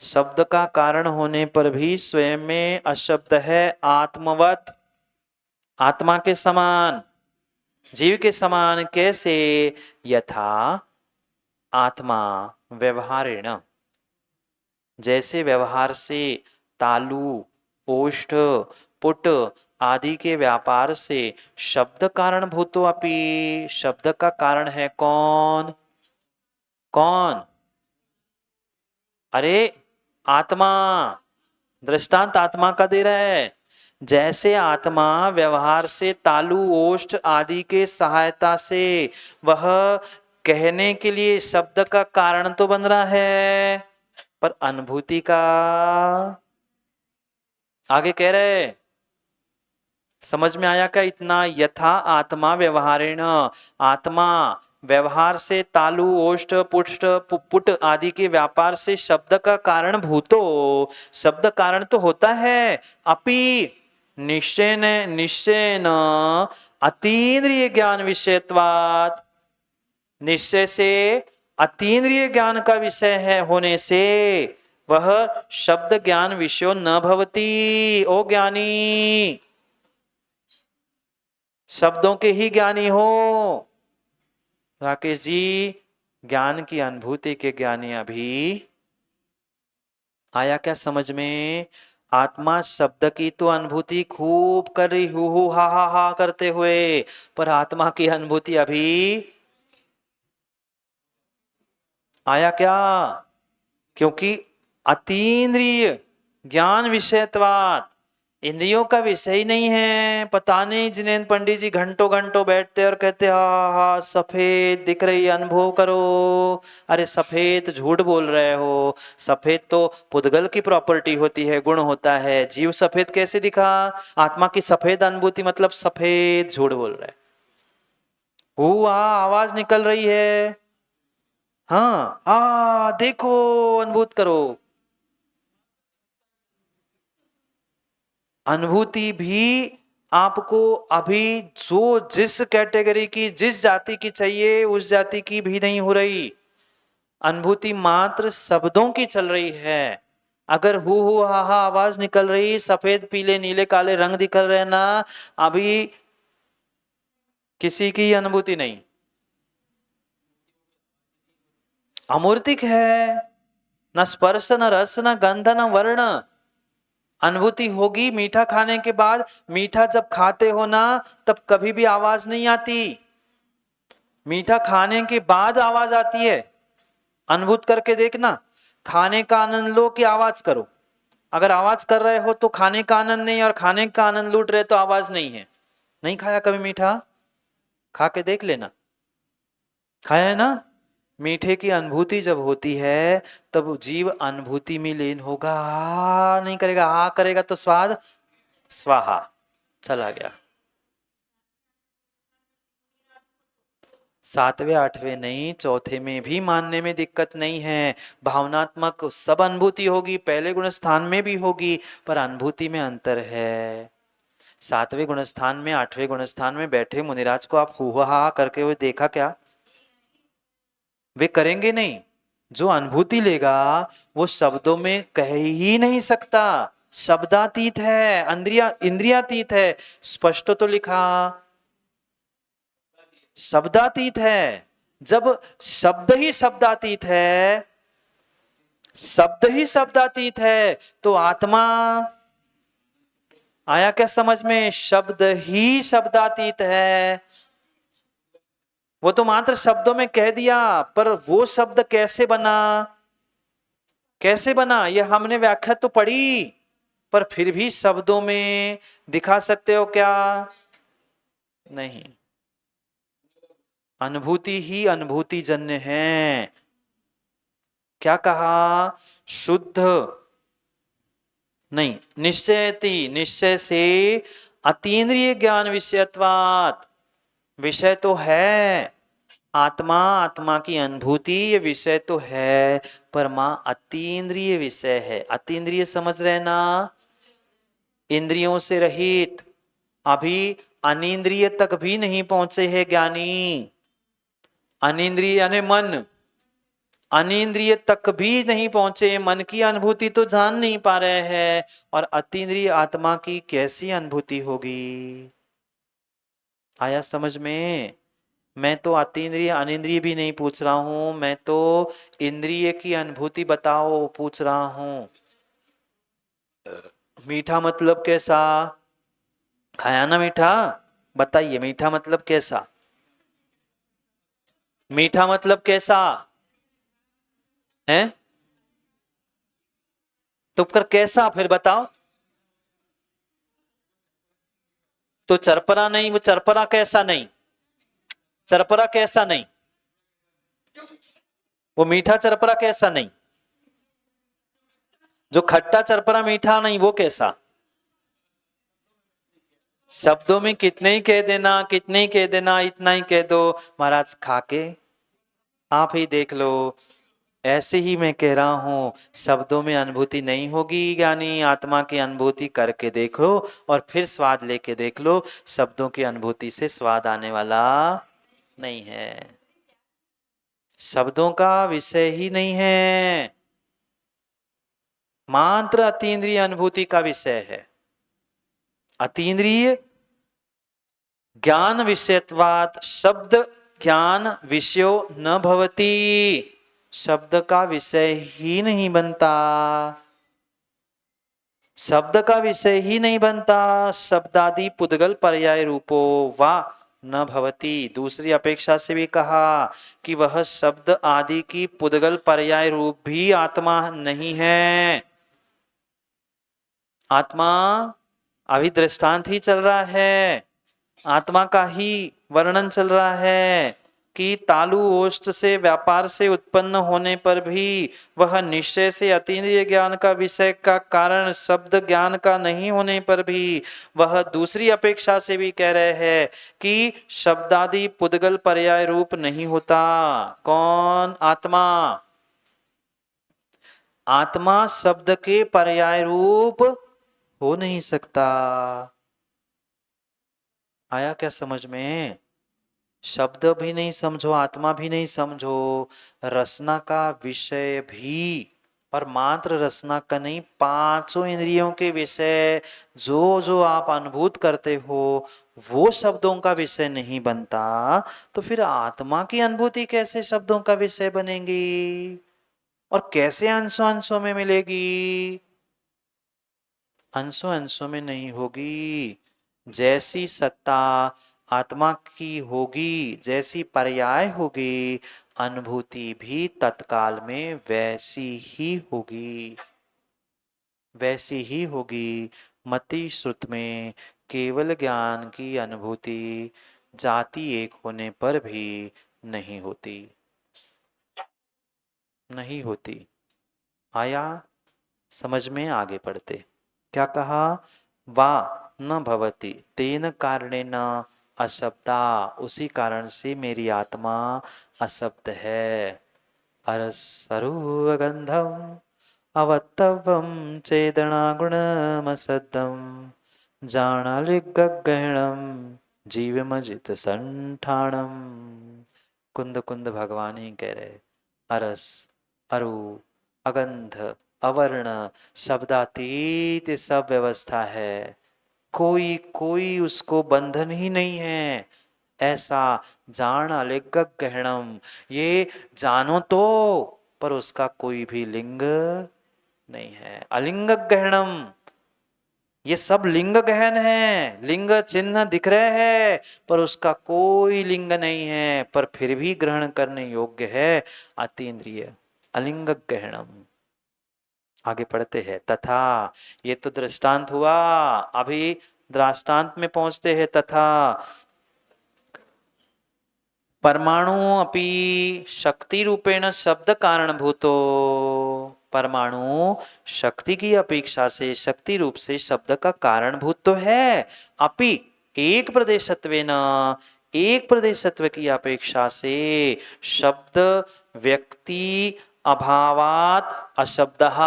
शब्द का कारण होने पर भी स्वयं में अशब्द है, आत्मवत, आत्मा के समान, जीव के समान। कैसे? यथा आत्मा व्यवहारेण, जैसे व्यवहार से तालु, ओष्ठ, पुट आदि के व्यापार से शब्द कारण भूतो अपि, शब्द का कारण है कौन? कौन? अरे आत्मा, दृष्टांत आत्मा का दे रहा है। जैसे आत्मा व्यवहार से तालु, ओष्ठ आदि के सहायता से वह कहने के लिए शब्द का कारण तो बन रहा है, पर अनुभूति का, आगे कह रहे, समझ में आया क्या इतना? यथा आत्मा व्यवहारेण, आत्मा व्यवहार से तालु, ओष्ठ, पुष्ट, पुट आदि के व्यापार से शब्द का कारण भूतो, शब्द कारण तो होता है, अपि निश्चयन निश्चयन अतीन्द्रिय ज्ञान विषयत्वात्, निश्चय से अतीन्द्रिय ज्ञान का विषय है होने से वह शब्द ज्ञान विषयो न भवति। ओ ज्ञानी, शब्दों के ही ज्ञानी हो। राकेश जी, ज्ञान की अनुभूति के ज्ञानी अभी आया क्या समझ में? आत्मा शब्द की तो अनुभूति खूब कर रही, हु हा करते हुए, पर आत्मा की अनुभूति अभी आया क्या? क्योंकि अतीन्द्रिय ज्ञान विषयत्वात्, इंद्रियों का विषय ही नहीं है। पता नहीं जिनेन्द्र पंडित जी घंटों घंटों बैठते और कहते हा सफेद दिख रही, अनुभव करो। अरे सफेद झूठ बोल रहे हो, सफेद तो पुद्गल की प्रॉपर्टी होती है, गुण होता है। जीव सफेद कैसे दिखा? आत्मा की सफेद अनुभूति मतलब सफेद झूठ बोल रहे। हुआ आवाज निकल रही है, हाँ देखो, अनुभूत करो। अनुभूति भी आपको अभी जो जिस कैटेगरी की, जिस जाति की चाहिए उस जाति की भी नहीं हो रही। अनुभूति मात्र शब्दों की चल रही है। अगर हु हा हा आवाज निकल रही, सफेद पीले नीले काले रंग दिखल रहे ना, अभी किसी की अनुभूति नहीं, अमूर्तिक है। न स्पर्श न रस न गंध न वर्ण। अनुभूति होगी मीठा खाने के बाद। मीठा जब खाते हो ना, तब कभी भी आवाज नहीं आती। मीठा खाने के बाद आवाज आती है। अनुभूत करके देखना। खाने का आनंद लो कि आवाज करो। अगर आवाज कर रहे हो तो खाने का आनंद नहीं, और खाने का आनंद लूट रहे तो आवाज नहीं है। नहीं खाया कभी मीठा? खा के देख लेना। खाया है ना? मीठे की अनुभूति जब होती है तब जीव अनुभूति में लीन होगा। आ नहीं करेगा, आ करेगा तो स्वाद स्वाहा चला गया। सातवें आठवें नहीं, चौथे में भी मानने में दिक्कत नहीं है। भावनात्मक सब अनुभूति होगी, पहले गुण स्थान में भी होगी, पर अनुभूति में अंतर है। सातवें गुण स्थान में आठवें गुण स्थान में बैठे मुनिराज को आप हुआ हा करके हुए देखा क्या? वे करेंगे नहीं। जो अनुभूति लेगा वो शब्दों में कह ही नहीं सकता। शब्दातीत है, इंद्रियातीत है। स्पष्ट तो लिखा शब्दातीत है। जब शब्द ही शब्दातीत है, शब्द ही शब्दातीत है, तो आत्मा आया क्या समझ में? शब्द ही शब्दातीत है। वो तो मात्र शब्दों में कह दिया, पर वो शब्द कैसे बना? कैसे बना ये हमने व्याख्या तो पढ़ी, पर फिर भी शब्दों में दिखा सकते हो क्या? नहीं। अनुभूति ही अनुभूति जन्य है। क्या कहा? शुद्ध नहीं, निश्चयति, निश्चय से अतीन्द्रिय ज्ञान विषयत्वात्। विषय तो है आत्मा, आत्मा की अनुभूति, ये विषय तो है, पर मां अतीन्द्रिय विषय है। अतीन्द्रिय समझ रहे ना? इंद्रियों से रहित। अभी अनिंद्रिय तक भी नहीं पहुंचे हैं ज्ञानी। अनिंद्रिय यानी मन, अनिंद्रिय तक भी नहीं पहुंचे। मन की अनुभूति तो जान नहीं पा रहे हैं, और अतीन्द्रिय आत्मा की कैसी अनुभूति होगी? आया समझ में? मैं तो अतीन्द्रिय अनिंद्रिय भी नहीं पूछ रहा हूं, मैं तो इंद्रिय की अनुभूति बताओ पूछ रहा हूं। मीठा मतलब कैसा? खाया ना मीठा? बताइए मीठा मतलब कैसा? मीठा मतलब कैसा है? तो कर कैसा फिर बताओ। तो चरपरा नहीं, वो चरपरा कैसा नहीं? चरपरा कैसा नहीं? वो मीठा चरपरा कैसा नहीं? जो खट्टा चरपरा मीठा नहीं, वो कैसा? शब्दों में कितने ही कह देना, कितने ही कह देना, इतना ही कह दो। महाराज खाके आप ही देख लो। ऐसे ही मैं कह रहा हूं, शब्दों में अनुभूति नहीं होगी, यानी आत्मा की अनुभूति करके देखो और फिर स्वाद लेके देख लो। शब्दों की अनुभूति से स्वाद आने वाला नहीं है। शब्दों का विषय ही नहीं है, मात्र अतीन्द्रिय अनुभूति का विषय है। अतीन्द्रिय ज्ञान विषयत्वात् शब्द ज्ञान विषयो न भवति। शब्द का विषय ही नहीं बनता, शब्द का विषय ही नहीं बनता। शब्दादि पुद्गल पर्याय रूपो वा न भवति। दूसरी अपेक्षा से भी कहा कि वह शब्द आदि की पुद्गल पर्याय रूप भी आत्मा नहीं है। आत्मा अभी दृष्टांत ही चल रहा है, आत्मा का ही वर्णन चल रहा है कि तालु ओष्ठ से व्यापार से उत्पन्न होने पर भी वह निश्चय से अतीन्द्रिय ज्ञान का विषय का कारण शब्द ज्ञान का नहीं होने पर भी वह दूसरी अपेक्षा से भी कह रहे हैं कि शब्दादि पुद्गल पर्याय रूप नहीं होता। कौन? आत्मा। आत्मा शब्द के पर्याय रूप हो नहीं सकता। आया क्या समझ में? शब्द भी नहीं समझो, आत्मा भी नहीं समझो, रसना का विषय भी, और मात्र रसना का नहीं, पांचों इंद्रियों के विषय जो जो आप अनुभूत करते हो वो शब्दों का विषय नहीं बनता, तो फिर आत्मा की अनुभूति कैसे शब्दों का विषय बनेगी और कैसे अंशों अंशों में मिलेगी? अंशों अंशों में नहीं होगी। जैसी सत्ता आत्मा की होगी, जैसी पर्याय होगी, अनुभूति भी तत्काल में वैसी ही होगी, वैसी ही होगी। मति श्रुत में केवल ज्ञान की अनुभूति जाति एक होने पर भी नहीं होती, नहीं होती। आया समझ में? आगे पढ़ते क्या कहा? वा न भवति तेन कारणेन अशब्दा, उसी कारण से मेरी आत्मा अशब्द है। अरसरुगंधम अवत्तवम चेदना गुणमसद्दम जानालिगहणम जीवमजित संठाणम। कुंद कुंद भगवान ही कह रहे, अरस, अरु, अगंध, अवर्ण, शब्दातीत सब व्यवस्था है, कोई कोई उसको बंधन ही नहीं है। ऐसा जान अलिंग गहनम, ये जानो तो पर उसका कोई भी लिंग नहीं है। अलिंग गहनम, ये सब लिंग गहन है, लिंग चिन्ह दिख रहे हैं पर उसका कोई लिंग नहीं है, पर फिर भी ग्रहण करने योग्य है, अतीन्द्रिय अलिंग गहनम। आगे पढ़ते हैं तथा, ये तो दृष्टांत हुआ, अभी दृष्टांत में पहुंचते हैं। तथा परमाणु अपि शक्ति रूपेण शब्द कारणभूतो, परमाणु शक्ति की अपेक्षा से शक्ति रूप से शब्द का कारणभूत तो है, अपि एक प्रदेशत्वेन, एक प्रदेशत्व की अपेक्षा से शब्द व्यक्ति अभावात अशब्दः,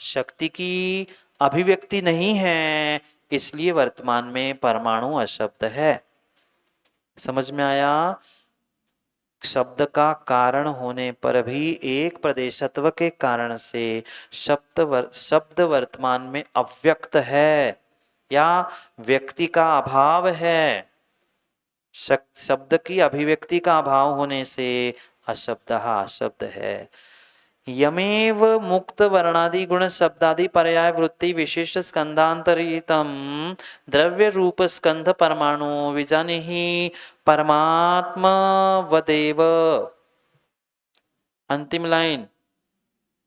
शक्ति की अभिव्यक्ति नहीं है, इसलिए वर्तमान में परमाणु अशब्द है। समझ में आया? शब्द का कारण होने पर भी एक प्रदेशत्व के कारण से शब्द वर्तमान में अव्यक्त है या व्यक्ति का अभाव है। शब्द की अभिव्यक्ति का अभाव होने से अशब्द अशब्द है। यमेव मुक्त वर्णादि गुण शब्दादि पर्याय वृत्ति विशिष्ट स्कंधांतरितम द्रव्य रूप स्कंध परमाणु विजानि ही परमात्मा वदेव। अंतिम लाइन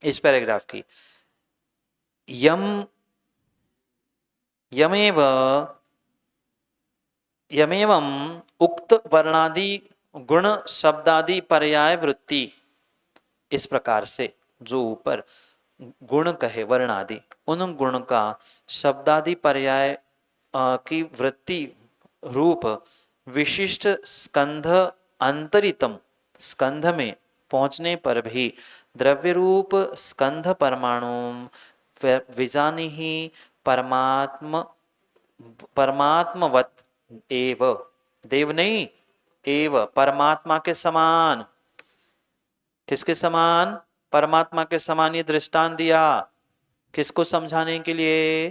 इस पैराग्राफ की, यम यमेव यमेवं उक्त वर्णादि गुण शब्दादि पर्याय वृत्ति, इस प्रकार से जो ऊपर गुण कहे वर्ण आदि, उन गुण का शब्दादि पर्याय की वृत्ति रूप विशिष्ट स्कंध अंतरितम, स्कंध में पहुंचने पर भी द्रव्य रूप स्कंध परमाणु विजानी ही परमात्म परमात्मवत एव, देव नहीं, एव परमात्मा के समान। किसके समान? परमात्मा के समान। ये दृष्टांत दिया किसको समझाने के लिए?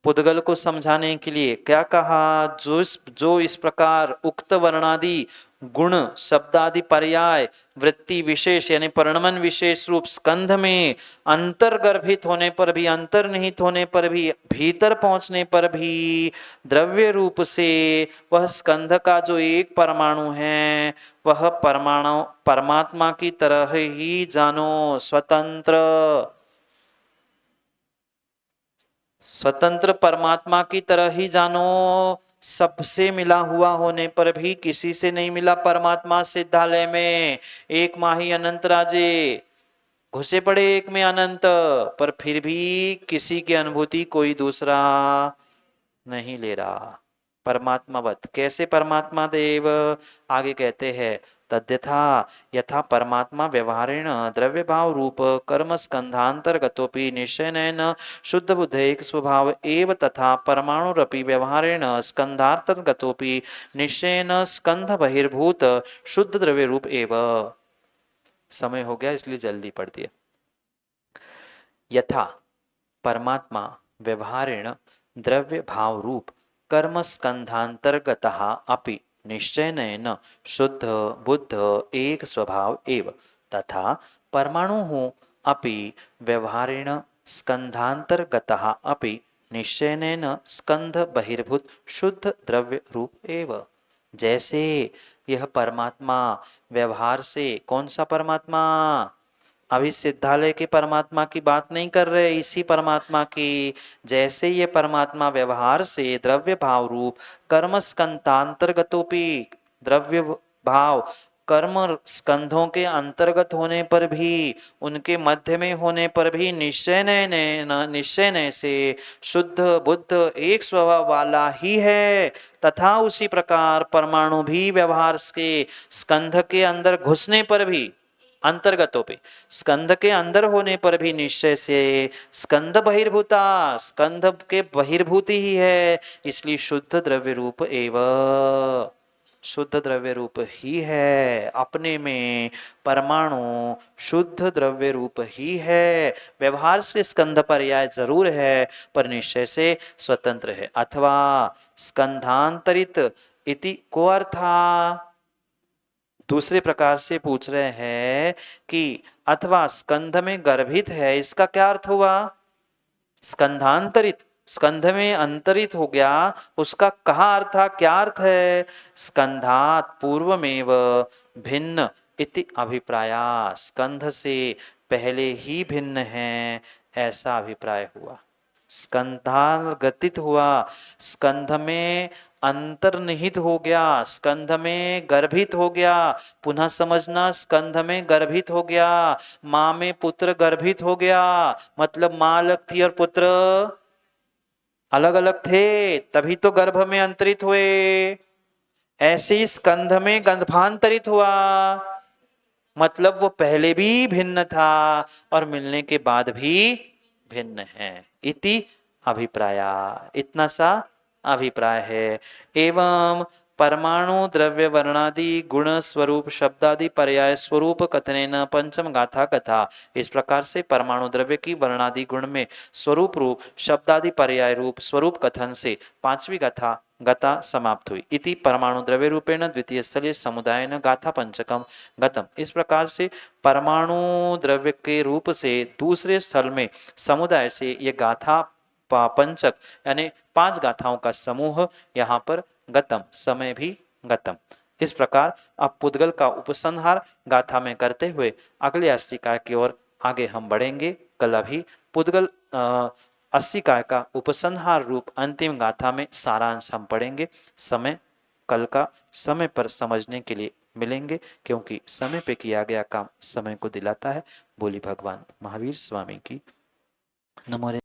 पुद्गल को समझाने के लिए। क्या कहा? जो इस प्रकार उक्त वर्णादि गुण शब्दादि पर्याय वृत्ति विशेष यानी परिणमन विशेष रूप स्कंध में अंतर्गर्भित होने पर भी, अंतर्निहित होने पर भी, भीतर पहुंचने पर भी द्रव्य रूप से वह स्कंध का जो एक परमाणु है वह परमाणु परमात्मा की तरह ही जानो, स्वतंत्र, स्वतंत्र परमात्मा की तरह ही जानो। सबसे मिला हुआ होने पर भी किसी से नहीं मिला परमात्मा। सिद्धालय में एक माही अनंत राजे घुसे पड़े एक में अनंत, पर फिर भी किसी की अनुभूति कोई दूसरा नहीं ले रहा। परमात्मावत कैसे? परमात्मा देव आगे कहते हैं तद्यथा यथा परमात्मा व्यवहारेण द्रव्य भाव रूप कर्म स्कंधांतर्गतोपि निश्चयेन शुद्ध बुद्ध एक स्वभाव एव तथा परमाणुरपि व्यवहारेण स्कंधांतर्गतोपि निश्चयेन स्कंध बहिर्भूत शुद्ध द्रव्य रूप एव। समय हो गया इसलिए जल्दी पढ़ दिया। यथा परमात्मा व्यवहारेण द्रव्य भाव रूप कर्म स्कंधांतर्गतः अपि निश्चयेन शुद्ध बुद्ध एक स्वभाव एव तथा परमाणु अपि व्यवहारेण स्कंधांतर्गतः अपि निश्चयेन स्कंध बहिर्भूत शुद्ध द्रव्य रूप एव। जैसे यह परमात्मा व्यवहार से, कौन सा परमात्मा, अभी सिद्धालय के परमात्मा की बात नहीं कर रहे, इसी परमात्मा की, जैसे ये परमात्मा व्यवहार से द्रव्य भाव रूप कर्म स्कंधांतर्गतोपि, द्रव्य भाव कर्म स्कंधों के अंतर्गत होने पर भी, उनके मध्य में होने पर भी निश्चय से शुद्ध बुद्ध एक स्वभाव वाला ही है, तथा उसी प्रकार परमाणु भी व्यवहार के स्कंध के अंदर घुसने पर भी, अंतर्गतों पे, स्कंध के अंदर होने पर भी निश्चय से स्कंध बहिर्भूता, स्कंध के बहिर्भूति ही है, इसलिए शुद्ध द्रव्य रूप एवं, शुद्ध द्रव्य रूप ही है, अपने में परमाणु शुद्ध द्रव्य रूप ही है, व्यवहार से स्कंध पर्याय जरूर है पर निश्चय से स्वतंत्र है। अथवा स्कंधांतरित इति को अर्था, दूसरे प्रकार से पूछ रहे हैं कि अथवा स्कंध में गर्भित है, इसका क्या अर्थ हुआ? स्कंधांतरित, स्कंध में अंतरित हो गया, उसका कहा अर्थ, क्या अर्थ है? स्कंधात पूर्वमेव भिन्न इति अभिप्राया, स्कंध से पहले ही भिन्न है ऐसा अभिप्राय हुआ। स्कंधागतित हुआ, स्कंध में अंतर्निहित हो गया, स्कंध में गर्भित हो गया। पुनः समझना, स्कंध में गर्भित हो गया, माँ में पुत्र गर्भित हो गया, मतलब माँ अलग थी और पुत्र अलग अलग थे, तभी तो गर्भ में अंतरित हुए। ऐसे ही स्कंध में गंधांतरित हुआ, मतलब वो पहले भी भिन्न था और मिलने के बाद भी भिन्न है। इति अभिप्राया, इतना सा अभिप्राय है। एवं परमाणु द्रव्य वर्णादि गुण स्वरूप शब्दादि पर्याय स्वरूप कथनेन पंचम गाथा कथा, इस प्रकार से परमाणु द्रव्य की वर्णादि गुण में स्वरूप रूप शब्दादि पर्याय रूप स्वरूप कथन से पांचवी गाथा गता समाप्त हुई। इति परमाणु द्रव्य रूपेण द्वितीय स्थलीय समुदाय न गाथा पंचकम गतम, इस प्रकार से परमाणु द्रव्य के रूप से दूसरे स्थल में समुदाय से ये गाथा पंचक यानी 5 गाथाओं का समूह यहाँ पर गतम, समय भी गतम। इस प्रकार अब पुद्गल का उपसंहार गाथा में करते हुए अगले अस्थिकाय की ओर आगे हम बढ़ेंगे। कल अभी पुद्गल अस्थिकाय का उपसंहार रूप अंतिम गाथा में सारांश हम पढ़ेंगे। समय कल का समय पर समझने के लिए मिलेंगे, क्योंकि समय पे किया गया काम समय को दिलाता है। बोली भगवान महावीर स्वामी की। नमो।